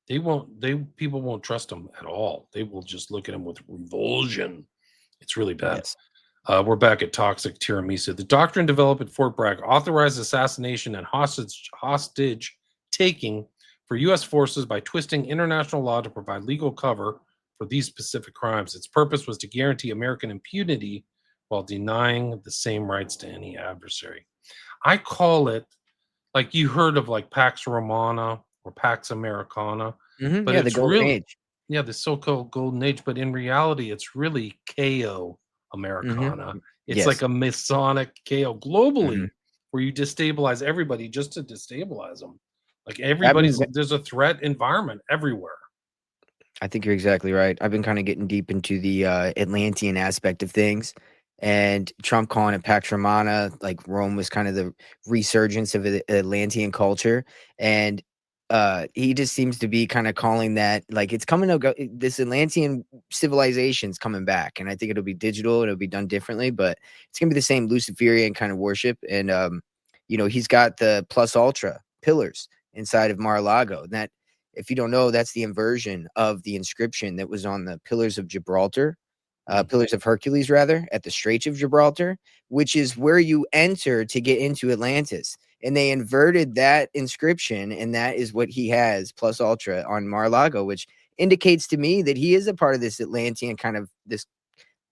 people won't trust them at all. They will just look at them with revulsion. It's really bad. Yes. We're back at toxic tiramisu. The doctrine developed at Fort Bragg authorized assassination and hostage taking for U.S. forces by twisting international law to provide legal cover for these specific crimes. Its purpose was to guarantee American impunity while denying the same rights to any adversary. I call it, like, you heard of like Pax Romana or Pax Americana, but Yeah, the it's golden really, age. yeah, the so-called golden age, but in reality, it's really KO Americana. It's Yes. like a Masonic KO globally, Mhm. where you destabilize everybody just to destabilize them. Like, That means there's a threat environment everywhere. I think you're exactly right. I've been kind of getting deep into the Atlantean aspect of things, and Trump calling it Pax Romana, like Rome was kind of the resurgence of the Atlantean culture, and he just seems to be kind of calling that like it's coming to go. This Atlantean civilization's coming back, and I think it'll be digital. It'll be done differently, but it's gonna be the same Luciferian kind of worship. And he's got the plus ultra pillars inside of Mar-a-Lago, and that, if you don't know, that's the inversion of the inscription that was on the Pillars of Gibraltar, Pillars of Hercules, rather, at the Straits of Gibraltar, which is where you enter to get into Atlantis. And they inverted that inscription, and that is what he has, plus ultra, on Mar-a-Lago, which indicates to me that he is a part of this Atlantean kind of this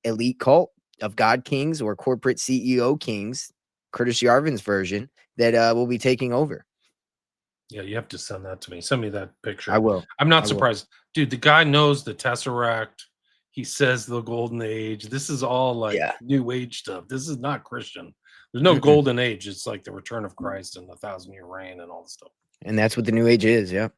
elite cult of god kings or corporate CEO kings, Curtis Yarvin's version, that will be taking over. Yeah, you have to send that to me. Send me that picture. I will. I'm not surprised. Dude, the guy knows the Tesseract. He says the golden age. This is all like new age stuff. This is not Christian. There's no golden age. It's like the return of Christ and the 1,000-year reign and all this stuff. And that's what the new age is, yeah.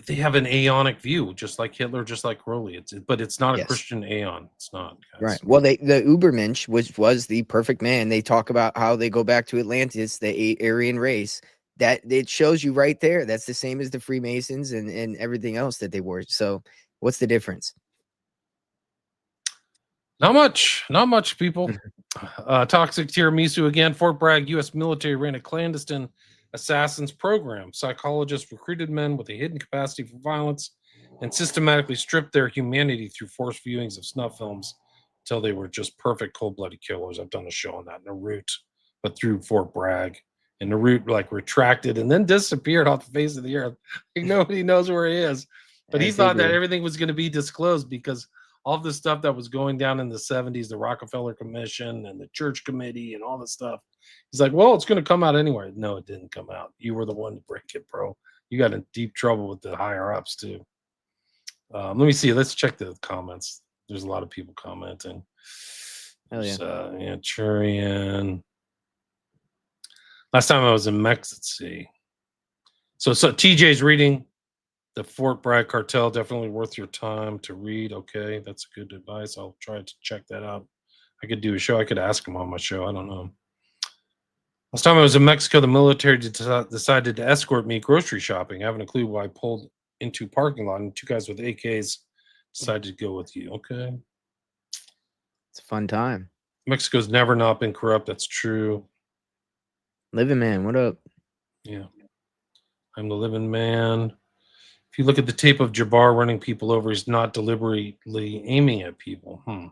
They have an aeonic view, just like Hitler, just like Crowley. But it's not a Christian aeon. It's not. Guys. Right. Well, the Ubermensch, which was the perfect man, they talk about how they go back to Atlantis, the Aryan race. That it shows you right there. That's the same as the Freemasons and everything else that they were. So what's the difference? Not much, people. Toxic tiramisu again. Fort Bragg, U.S. military ran a clandestine assassins program. Psychologists recruited men with a hidden capacity for violence and systematically stripped their humanity through forced viewings of snuff films until they were just perfect cold-blooded killers. I've done a show on that in Naruto, but through Fort Bragg. And Naruto like retracted and then disappeared off the face of the earth. Like nobody knows where he is. But he thought that everything was going to be disclosed because all the stuff that was going down in the 70s, the Rockefeller Commission and the Church Committee and all this stuff. He's like, well, it's going to come out anyway. No, it didn't come out. You were the one to break it, bro. You got in deep trouble with the higher ups too. Let me see. Let's check the comments. There's a lot of people commenting. Hell yeah. Churian. Last time I was in Mexico, let's see. So TJ's reading the Fort Bragg Cartel, definitely worth your time to read. Okay, that's good advice. I'll try to check that out. I could do a show. I could ask him on my show. I don't know. Last time I was in Mexico, the military decided to escort me grocery shopping. I haven't a clue why I pulled into parking lot and two guys with AKs decided to go with you. Okay. It's a fun time. Mexico's never not been corrupt. That's true. Living man, what up? Yeah. I'm the living man. If you look at the tape of Jabbar running people over, he's not deliberately aiming at people. He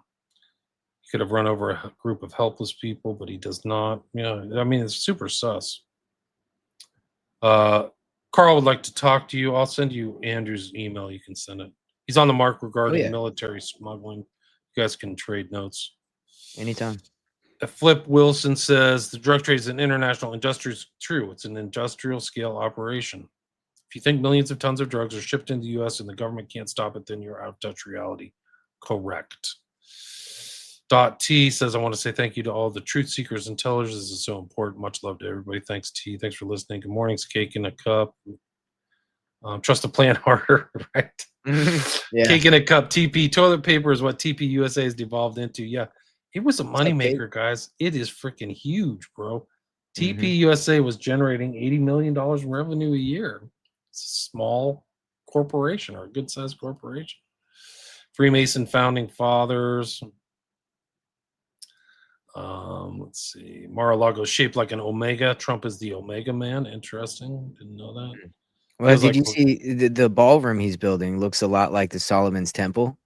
could have run over a group of helpless people, but he does not. Yeah, I mean, it's super sus. Carl would like to talk to you. I'll send you Andrew's email. You can send it. He's on the mark regarding military smuggling. You guys can trade notes. Anytime. Flip Wilson says the drug trade is an international industrial. True, it's an industrial scale operation. If you think millions of tons of drugs are shipped into the U.S. and the government can't stop it, then you're out of touch reality. Correct. T says, I want to say thank you to all the truth seekers and tellers. This is so important. Much love to everybody. Thanks, T. Thanks for listening. Good morning. It's Cake in a Cup. Trust the plan harder, right? Yeah. Cake in a Cup. TP. Toilet paper is what TP USA has devolved into. Yeah. It was a moneymaker, guys. It is freaking huge, bro. TP USA was generating $80 million in revenue a year. It's a small corporation or a good-sized corporation. Freemason founding fathers. Let's see. Mar-a-Lago shaped like an omega. Trump is the omega man. Interesting. Didn't know that. Well, did you see the ballroom he's building looks a lot like the Solomon's Temple?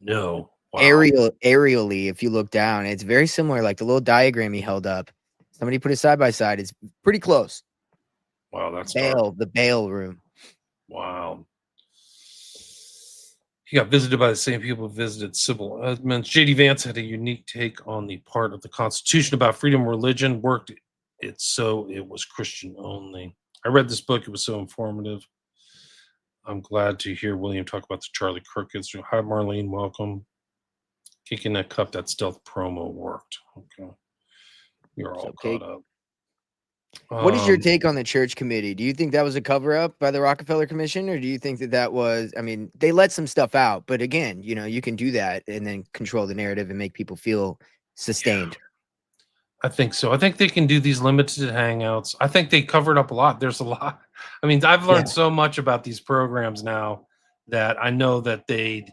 No. Wow. Aerially, if you look down, it's very similar. Like the little diagram he held up. Somebody put it side by side. It's pretty close. Wow, that's the Bail room. Wow. He got visited by the same people who visited Sybil Edmonds. J.D. Vance had a unique take on the part of the Constitution about freedom of religion. Worked it so it was Christian only. I read this book. It was so informative. I'm glad to hear William talk about the Charlie Kirk. Hi, Marlene. Welcome. Kicking that cup, that stealth promo worked. Okay. You're all caught up. What is your take on the church committee? Do you think that was a cover up by the Rockefeller Commission, or do you think that that was, I mean, they let some stuff out, but again, you can do that and then control the narrative and make people feel sustained. I think so. I think they can do these limited hangouts. I think they covered up a lot. There's a lot. I mean, I've learned so much about these programs now that I know that they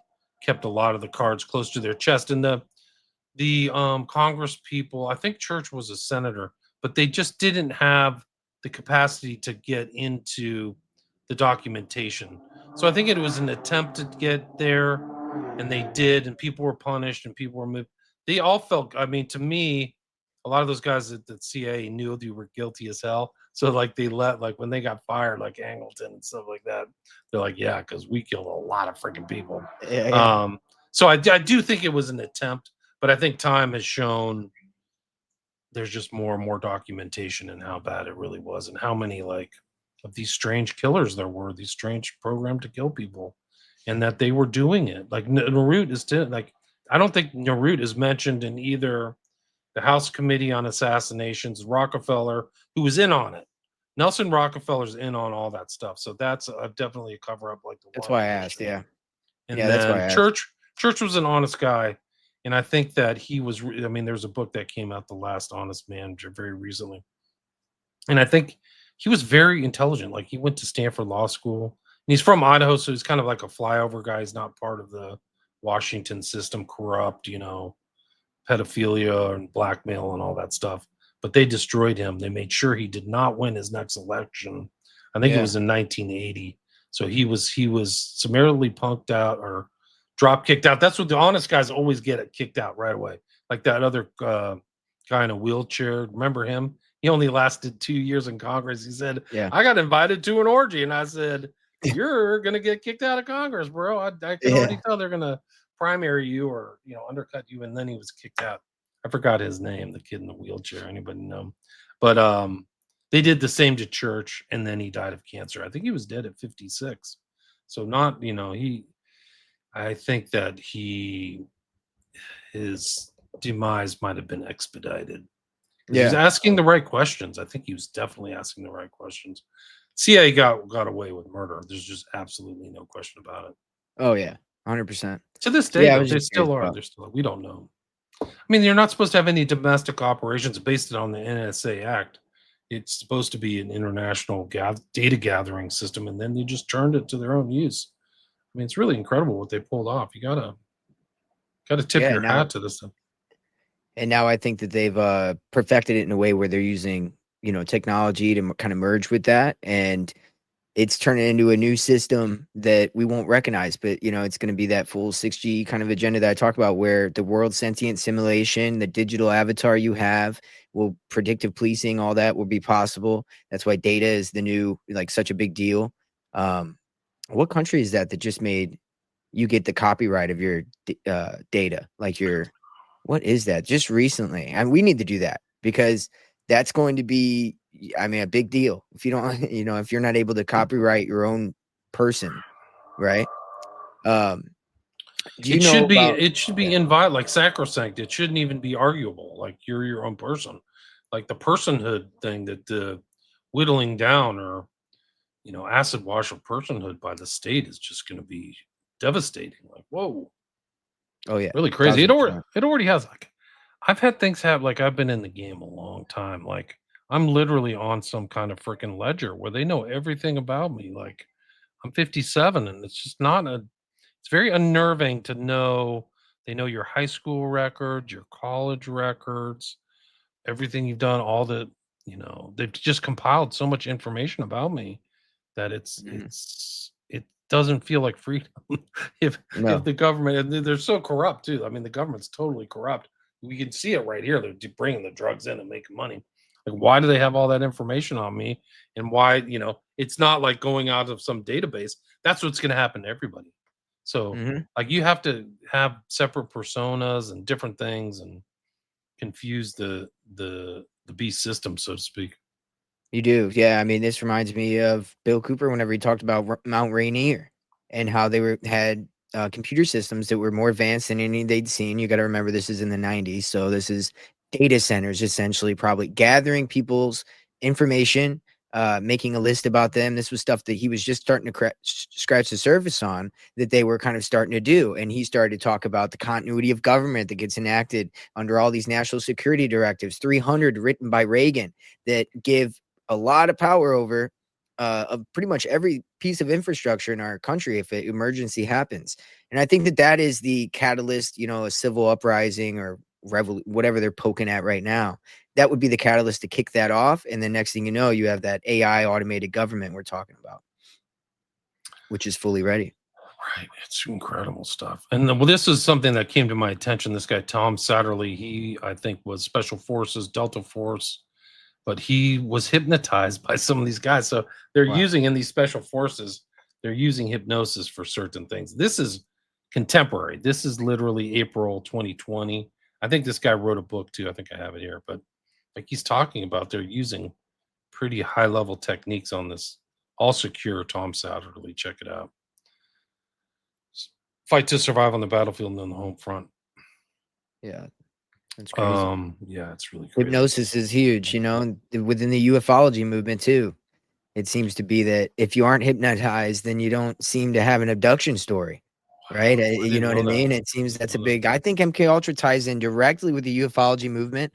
kept a lot of the cards close to their chest. And the Congress people, I think Church was a senator, but they just didn't have the capacity to get into the documentation. So I think it was an attempt to get there, and they did, and people were punished and people were moved. They all felt, I mean, to me, a lot of those guys at the CIA knew they were guilty as hell. So like they let, like when they got fired, like Angleton and stuff like that, they're like, yeah, because we killed a lot of freaking people. So I do think it was an attempt, but I think time has shown there's just more and more documentation and how bad it really was, and how many like of these strange killers there were, these strange program to kill people, and that they were doing it. Like Narut is still like, I don't think Narut is mentioned in either the House Committee on Assassinations, Rockefeller, who was in on it. Nelson Rockefeller's in on all that stuff. So that's definitely a cover up. Like that's why I asked. Yeah. And that's why Church was an honest guy. And I think that he was, I mean, there's a book that came out, The Last Honest Man, very recently. And I think he was very intelligent. Like he went to Stanford Law School. And he's from Idaho. So he's kind of like a flyover guy. He's not part of the Washington system, corrupt, pedophilia and blackmail and all that stuff. But they destroyed him. They made sure he did not win his next election. I think it was in 1980. So he was summarily punked out or drop kicked out. That's what the honest guys always get kicked out right away. Like that other guy in a wheelchair. Remember him? He only lasted 2 years in Congress. He said, I got invited to an orgy. And I said, you're going to get kicked out of Congress, bro. I can already tell they're going to primary you or undercut you. And then he was kicked out. I forgot his name, the kid in the wheelchair. Anybody know? But they did the same to Church, and then he died of cancer. I think he was dead at 56. So not, I think that his demise might have been expedited. He was asking the right questions. I think he was definitely asking the right questions. CIA got away with murder. There's just absolutely no question about it. Oh yeah, 100%. To this day, they still are. They're still. We don't know. I mean, you're not supposed to have any domestic operations based on the NSA Act. It's supposed to be an international data gathering system, and then they just turned it to their own use. I mean, it's really incredible what they pulled off. You gotta tip your hat to this stuff. And now I think that they've perfected it in a way where they're using technology to kind of merge with that, and it's turning into a new system that we won't recognize. But it's going to be that full 6G kind of agenda that I talk about, where the world sentient simulation, the digital avatar you have, will predictive policing, all that will be possible. That's why data is the new, like, such a big deal. What country is that just made you get the copyright of your data? Like what is that? Just recently. And we need to do that, because that's going to be, a big deal. If you don't, if you're not able to copyright your own person, right? It should be inviolate, like sacrosanct. It shouldn't even be arguable. Like you're your own person. Like the personhood thing, that the whittling down or acid wash of personhood by the state is just going to be devastating. Like, whoa. Oh yeah, really crazy. It already has. Like, I've had things happen. Like, I've been in the game a long time. Like, I'm literally on some kind of freaking ledger where they know everything about me. Like, I'm 57, and it's just it's very unnerving to know they know your high school records, your college records, everything you've done, all the, they've just compiled so much information about me that it doesn't feel like freedom. if the government, and they're so corrupt too. I mean, the government's totally corrupt. We can see it right here. They're bringing the drugs in and making money. Like, why do they have all that information on me? And why, it's not like going out of some database. That's what's going to happen to everybody. So like, you have to have separate personas and different things and confuse the beast system, so to speak. You do. Yeah. I mean, this reminds me of Bill Cooper whenever he talked about Mount Rainier and how they had computer systems that were more advanced than any they'd seen. You got to remember, this is in the 90s. So this is data centers, essentially, probably gathering people's information, making a list about them. This was stuff that he was just starting to scratch the surface on, that they were kind of starting to do. And he started to talk about the continuity of government that gets enacted under all these national security directives, 300 written by Reagan, that give a lot of power over of pretty much every piece of infrastructure in our country if an emergency happens. And I think that that is the catalyst, you know, a civil uprising or whatever they're poking at right now. That would be the catalyst to kick that off. And then next thing you know, you have that AI automated government we're talking about, which is fully ready. Right. It's incredible stuff. And well, this is something that came to my attention. This guy, Tom Satterley, he, I think, was Special Forces, Delta Force, but he was hypnotized by some of these guys. So they're using in these special forces, they're using hypnosis for certain things. This is contemporary. This is literally April 2020. I think this guy wrote a book too. I think I have it here, but like he's talking about, they're using pretty high level techniques on this. All secure. Tom Satterley. Check it out. Fight to survive on the battlefield and on the home front. Yeah. That's crazy. Yeah, it's really crazy. Hypnosis is huge, you know, within the ufology movement too. It seems to be that if you aren't hypnotized, then you don't seem to have an abduction story, right? You know what I mean? It seems that's a big. I think MK Ultra ties in directly with the ufology movement.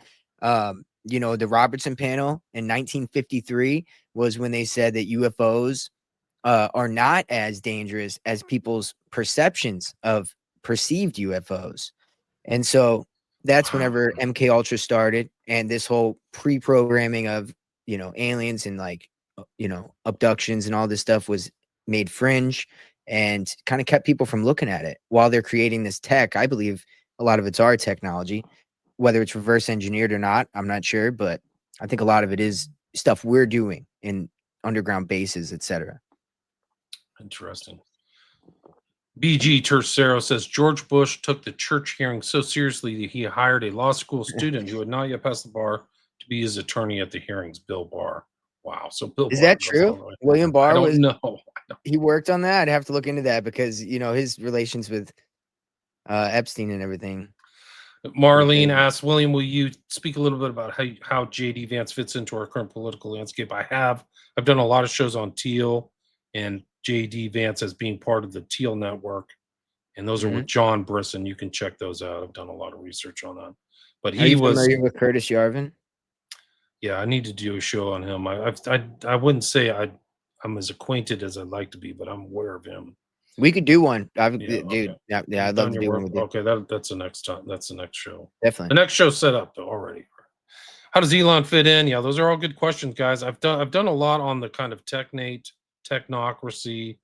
You know, the Robertson panel in 1953 was when they said that UFOs are not as dangerous as people's perceptions of perceived UFOs, and so that's whenever MK Ultra started, and this whole pre-programming of, you know, aliens and like, you know, abductions and all this stuff was made fringe and kind of kept people from looking at it while they're creating this tech. I believe a lot of it's our technology, whether it's reverse engineered or not, I'm not sure, but I think a lot of it is stuff we're doing in underground bases, etc. Interesting. BG Tercero says George Bush took the church hearing so seriously that he hired a law school student who had not yet passed the bar to be his attorney at the hearings. Bill Barr. Wow. So Bill Is Barr that true? William Barr I don't know. He worked on that. I'd have to look into that because, you know, his relations with Epstein and everything. Marlene asks, William, will you speak a little bit about how JD Vance fits into our current political landscape? I've done a lot of shows on Teal and JD Vance as being part of the Teal network, and those are with John Brisson. You can check those out. I've done a lot of research on that. But he was familiar with Curtis Yarvin. Yeah, I need to do a show on him. I wouldn't say I'm as acquainted as I'd like to be, but I'm aware of him. We could do one. I'd I'd love to do one with you. Okay, that's the next time. That's the next show. Definitely. The next show's set up though already. How does Elon fit in? Yeah, those are all good questions, guys. I've done a lot on the kind of technocracy,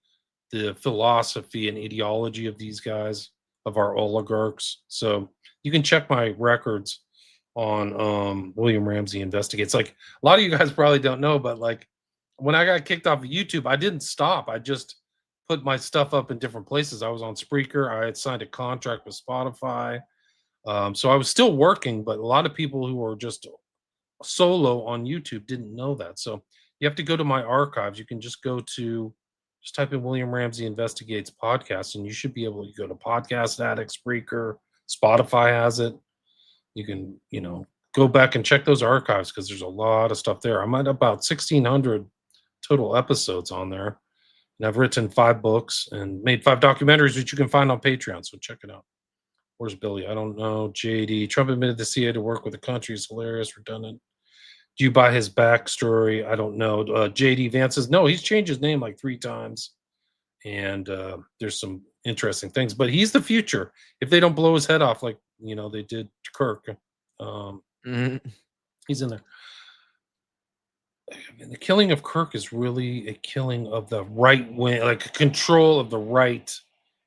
the philosophy and ideology of these guys, of our oligarchs. So you can check my records on William Ramsey Investigates. Like a lot of you guys probably don't know, but like when I got kicked off of YouTube, I didn't stop. I just put my stuff up in different places. I was on Spreaker. I had signed a contract with Spotify. So I was still working, but a lot of people who were just solo on YouTube didn't know that. So you have to go to my archives. You can just just type in William Ramsey Investigates podcast, and you should be able to go to Podcast Addict, Spreaker, Spotify has it. You can, go back and check those archives because there's a lot of stuff there. I'm at about 1,600 total episodes on there. And I've written 5 books and made 5 documentaries, which you can find on Patreon. So check it out. Where's Billy? I don't know. JD. Trump admitted the CIA to work with the country is hilarious, redundant. Do you buy his backstory? I don't know. JD Vance says, no, he's changed his name like 3 times. And there's some interesting things. But he's the future. If they don't blow his head off like, they did to Kirk. He's in there. I mean, the killing of Kirk is really a killing of the right wing, like a control of the right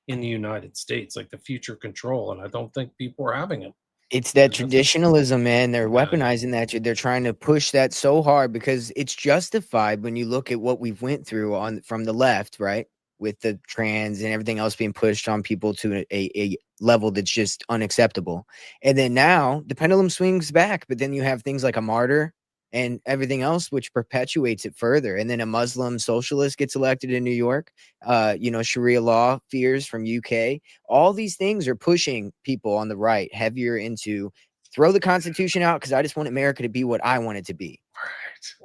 in the United States, like the future control. And I don't think people are having it. It's that traditionalism, man. They're weaponizing that. They're trying to push that so hard because it's justified when you look at what we've went through from the left, right? With the trans and everything else being pushed on people to a level that's just unacceptable. And then now the pendulum swings back, but then you have things like a martyr and everything else, which perpetuates it further. And then a Muslim socialist gets elected in New York, Sharia law fears from UK. All these things are pushing people on the right heavier into throw the Constitution out because I just want America to be what I want it to be.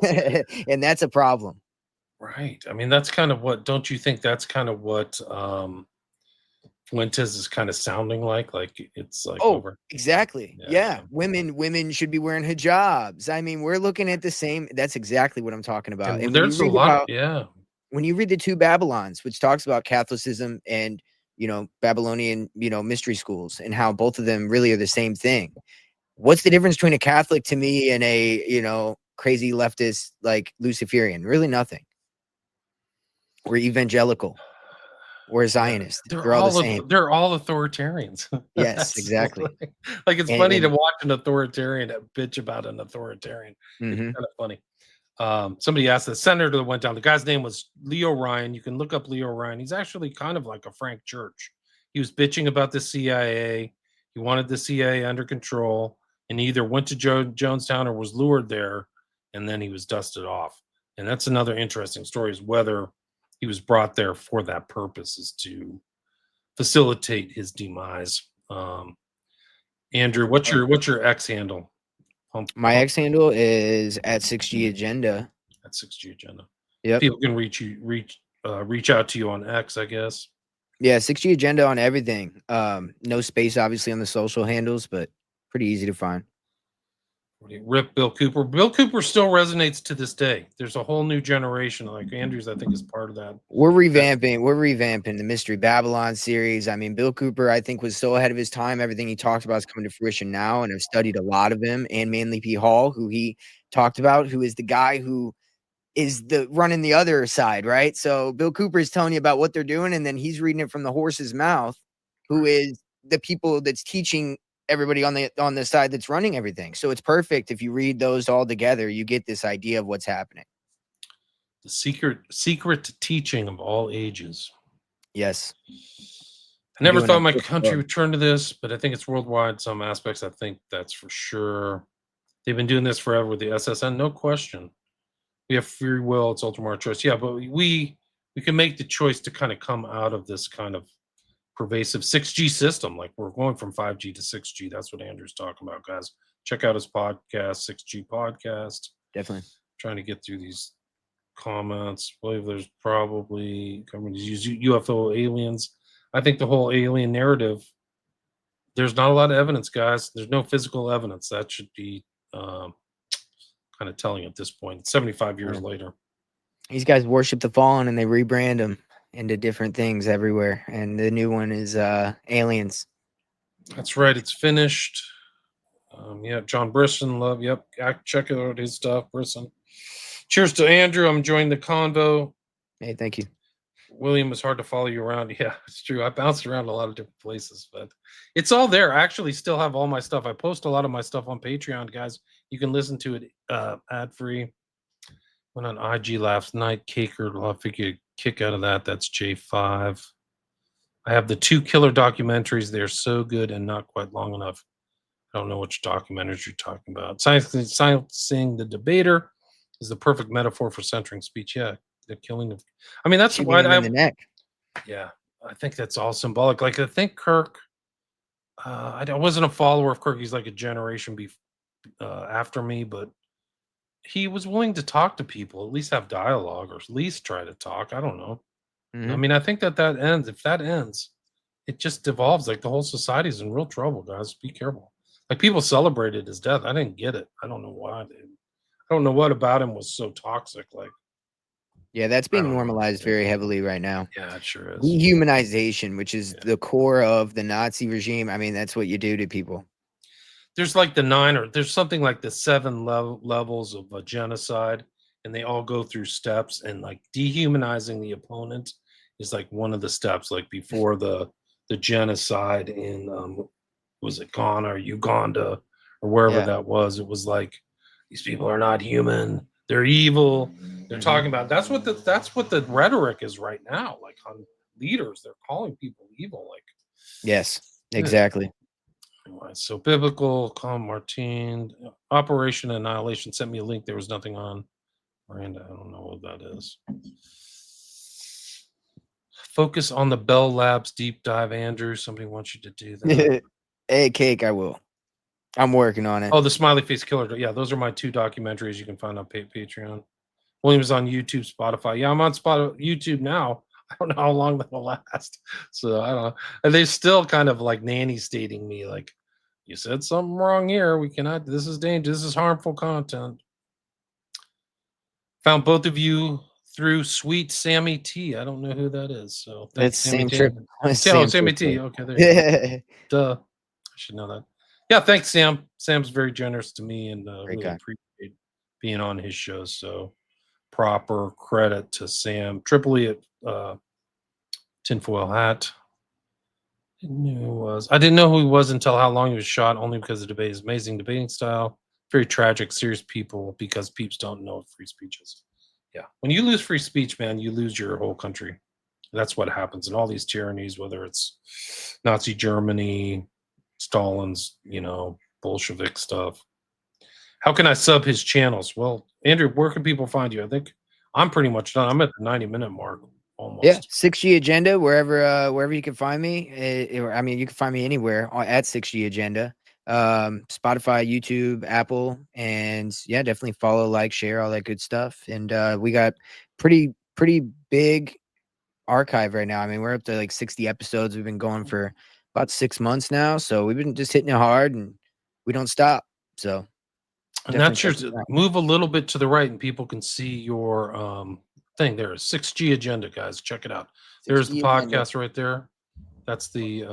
And that's a problem. Right. I mean, that's kind of what, don't you think that's kind of what Fuentes is kind of sounding like? Like it's like Oh, over. exactly. Yeah. Yeah. Women should be wearing hijabs. I mean, we're looking at the same. That's exactly what I'm talking about. And And when you there's a read lot about, yeah. when you read the Two Babylons, which talks about Catholicism and, Babylonian, mystery schools, and how both of them really are the same thing. What's the difference between a Catholic to me and a, crazy leftist like Luciferian? Really nothing. We're evangelical. We're Zionist. They're all the same. They're all authoritarians. Yes, exactly. Like it's And- funny and- to watch an authoritarian bitch about an authoritarian. It's Mhm. kind of funny. Somebody asked the senator that went down. The guy's name was Leo Ryan. You can look up Leo Ryan. He's actually kind of like a Frank Church. He was bitching about the CIA. He wanted the CIA under control, and he either went to Jonestown or was lured there, and then he was dusted off. And that's another interesting story, is whether he was brought there for that purpose, is to facilitate his demise. Andrew, what's your X handle? My X handle is at 6G Agenda. At 6G Agenda. Yep. People can reach out to you on X, I guess. Yeah, 6G Agenda on everything. No space, obviously, on the social handles, but pretty easy to find. Rip Bill Cooper. Bill Cooper still resonates to this day. There's a whole new generation. Like Andrews, I think, is part of that. We're revamping the Mystery Babylon series. I mean, Bill Cooper, I think, was so ahead of his time. Everything he talked about is coming to fruition now, and I've studied a lot of him. And Manly P. Hall, who he talked about, who is the guy who is running the other side, right? So Bill Cooper is telling you about what they're doing, and then he's reading it from the horse's mouth, who is the people that's teaching everybody on the side that's running everything. So it's perfect. If you read those all together, you get this idea of what's happening. The secret teaching of all ages. Yes. I never thought my country would turn to this, but I think it's worldwide in some aspects. I think that's for sure. They've been doing this forever with the SSN, no question. We have free will, it's ultimate choice. Yeah, but we can make the choice to kind of come out of this kind of pervasive 6G system. Like we're going from 5G to 6G. That's what Andrew's talking about, guys. Check out his podcast, 6G podcast. Definitely. Trying to get through these comments. I believe there's probably companies use UFO aliens. I think the whole alien narrative, there's not a lot of evidence, guys. There's no physical evidence. That should be kind of telling at this point, 75 years later. These guys worship the fallen and they rebrand them into different things everywhere. And the new one is aliens. That's right. It's finished. Yeah, John Brisson, love. Yep. Check out his stuff, Brisson. Cheers to Andrew. I'm enjoying the convo. Hey, thank you. William, it's hard to follow you around. Yeah, it's true. I bounced around a lot of different places, but it's all there. I actually still have all my stuff. I post a lot of my stuff on Patreon, guys. You can listen to it ad-free. Went on IG last night. Caker, I'll figure a kick out of that. That's J5. I have the 2 killer documentaries. They're so good and not quite long enough. I don't know which documentaries you're talking about. Silencing the Debater is the perfect metaphor for centering speech. Yeah, the killing of. I mean, that's why in the neck. Yeah, I think that's all symbolic. Like I think Kirk. I wasn't a follower of Kirk. He's like a generation after me, but he was willing to talk to people, at least have dialogue, or at least try to talk. I don't know. Mm-hmm. I mean, I think that ends. If that ends, it just devolves. Like the whole society's in real trouble, guys. Be careful. Like people celebrated his death. I didn't get it. I don't know why. I don't know what about him was so toxic. Like, yeah, that's being normalized very heavily right now. Yeah, it sure is. Dehumanization, which is the core of the Nazi regime. I mean, that's what you do to people. There's like there's something like the 7 levels of a genocide, and they all go through steps, and like dehumanizing the opponent is like one of the steps. Like before the genocide in was it Ghana or Uganda or wherever that was, it was like these people are not human, they're evil. They're talking about that's what the rhetoric is right now. Like on leaders, they're calling people evil. Like yes, exactly. Anyway, so biblical, calm Martin, Operation Annihilation sent me a link. There was nothing on Miranda. I don't know what that is. Focus on the Bell Labs deep dive, Andrew. Somebody wants you to do that. Hey, Cake, I will. I'm working on it. Oh, the Smiley Face Killer. Yeah, those are my 2 documentaries you can find on Patreon. William's on YouTube, Spotify. Yeah, I'm on YouTube now. I don't know how long that'll last. So I don't know. And they're still kind of like nanny stating me, like, you said something wrong here. We cannot, this is dangerous. This is harmful content. Found both of you through Sweet Sammy T. I don't know who that is. So That's Sammy same T. trip. Sammy T. Okay, there you go. Duh. I should know that. Yeah, thanks, Sam. Sam's very generous to me and really guy. appreciate being on his show. So proper credit to Sam. Triple E at Tinfoil Hat. Didn't know who he was. I didn't know who he was until how long he was shot, only because of debate. His amazing debating style. Very tragic, serious people, because peeps don't know what free speech is. Yeah. When you lose free speech, man, you lose your whole country. That's what happens in all these tyrannies, whether it's Nazi Germany, Stalin's, Bolshevik stuff. How can I sub his channels? Well, Andrew, where can people find you? I think I'm pretty much done. I'm at the 90-minute mark almost. Yeah, 6G Agenda, wherever you can find me. I mean, you can find me anywhere at 6G Agenda. Spotify, YouTube, Apple, and yeah, definitely follow, like, share, all that good stuff. And we got pretty big archive right now. I mean, we're up to like 60 episodes. We've been going for about 6 months now, so we've been just hitting it hard, and we don't stop. So, and that's your move a little bit to the right, and people can see your thing there. 6G Agenda, guys, check it out. There's the podcast right there. That's the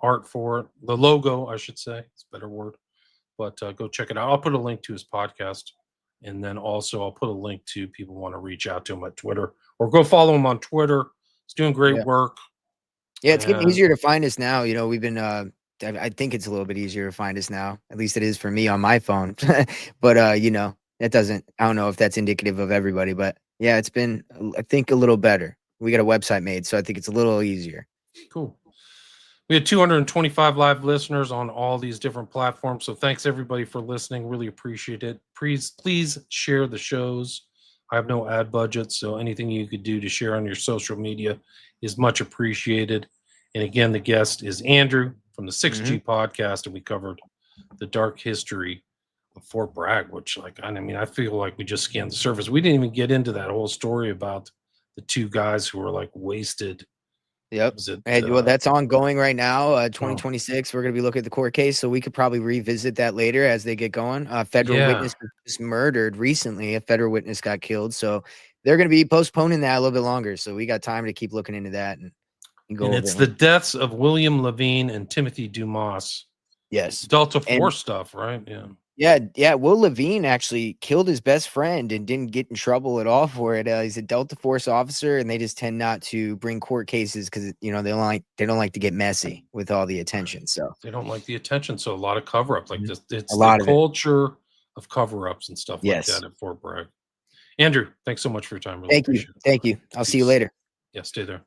art for it, the logo, I should say. It's a better word, but go check it out. I'll put a link to his podcast, and then also I'll put a link to people who want to reach out to him at Twitter, or go follow him on Twitter. He's doing great work. Yeah, it's getting easier to find us now. We've been I think it's a little bit easier to find us now. At least it is for me on my phone. But that doesn't, I don't know if that's indicative of everybody, but yeah, it's been, I think, a little better. We got a website made, so I think it's a little easier. Cool. We had 225 live listeners on all these different platforms. So thanks everybody for listening. Really appreciate it. Please share the shows. I have no ad budget, so anything you could do to share on your social media is much appreciated. And again, the guest is Andrew from the 6G podcast, and we covered the dark history of Fort Bragg, which, I feel like we just scanned the surface. We didn't even get into that whole story about the 2 guys who were wasted. Yep. Well, that's ongoing right now. 2026, we're going to be looking at the court case, so we could probably revisit that later as they get going. Federal witness was murdered recently. A federal witness got killed, so they're going to be postponing that a little bit longer. So we got time to keep looking into that and go. And it's the deaths of William Levine and Timothy Dumas. Yes, Delta Force stuff, right? Yeah. Yeah. Will Levine actually killed his best friend and didn't get in trouble at all for it. He's a Delta Force officer, and they just tend not to bring court cases because they don't like to get messy with all the attention. So they don't like the attention. So a lot of cover up, like this. It's a lot the culture of cover ups and stuff like that at Fort Bragg. Andrew, thanks so much for your time. Really Thank you. I'll see you later. Yeah, stay there.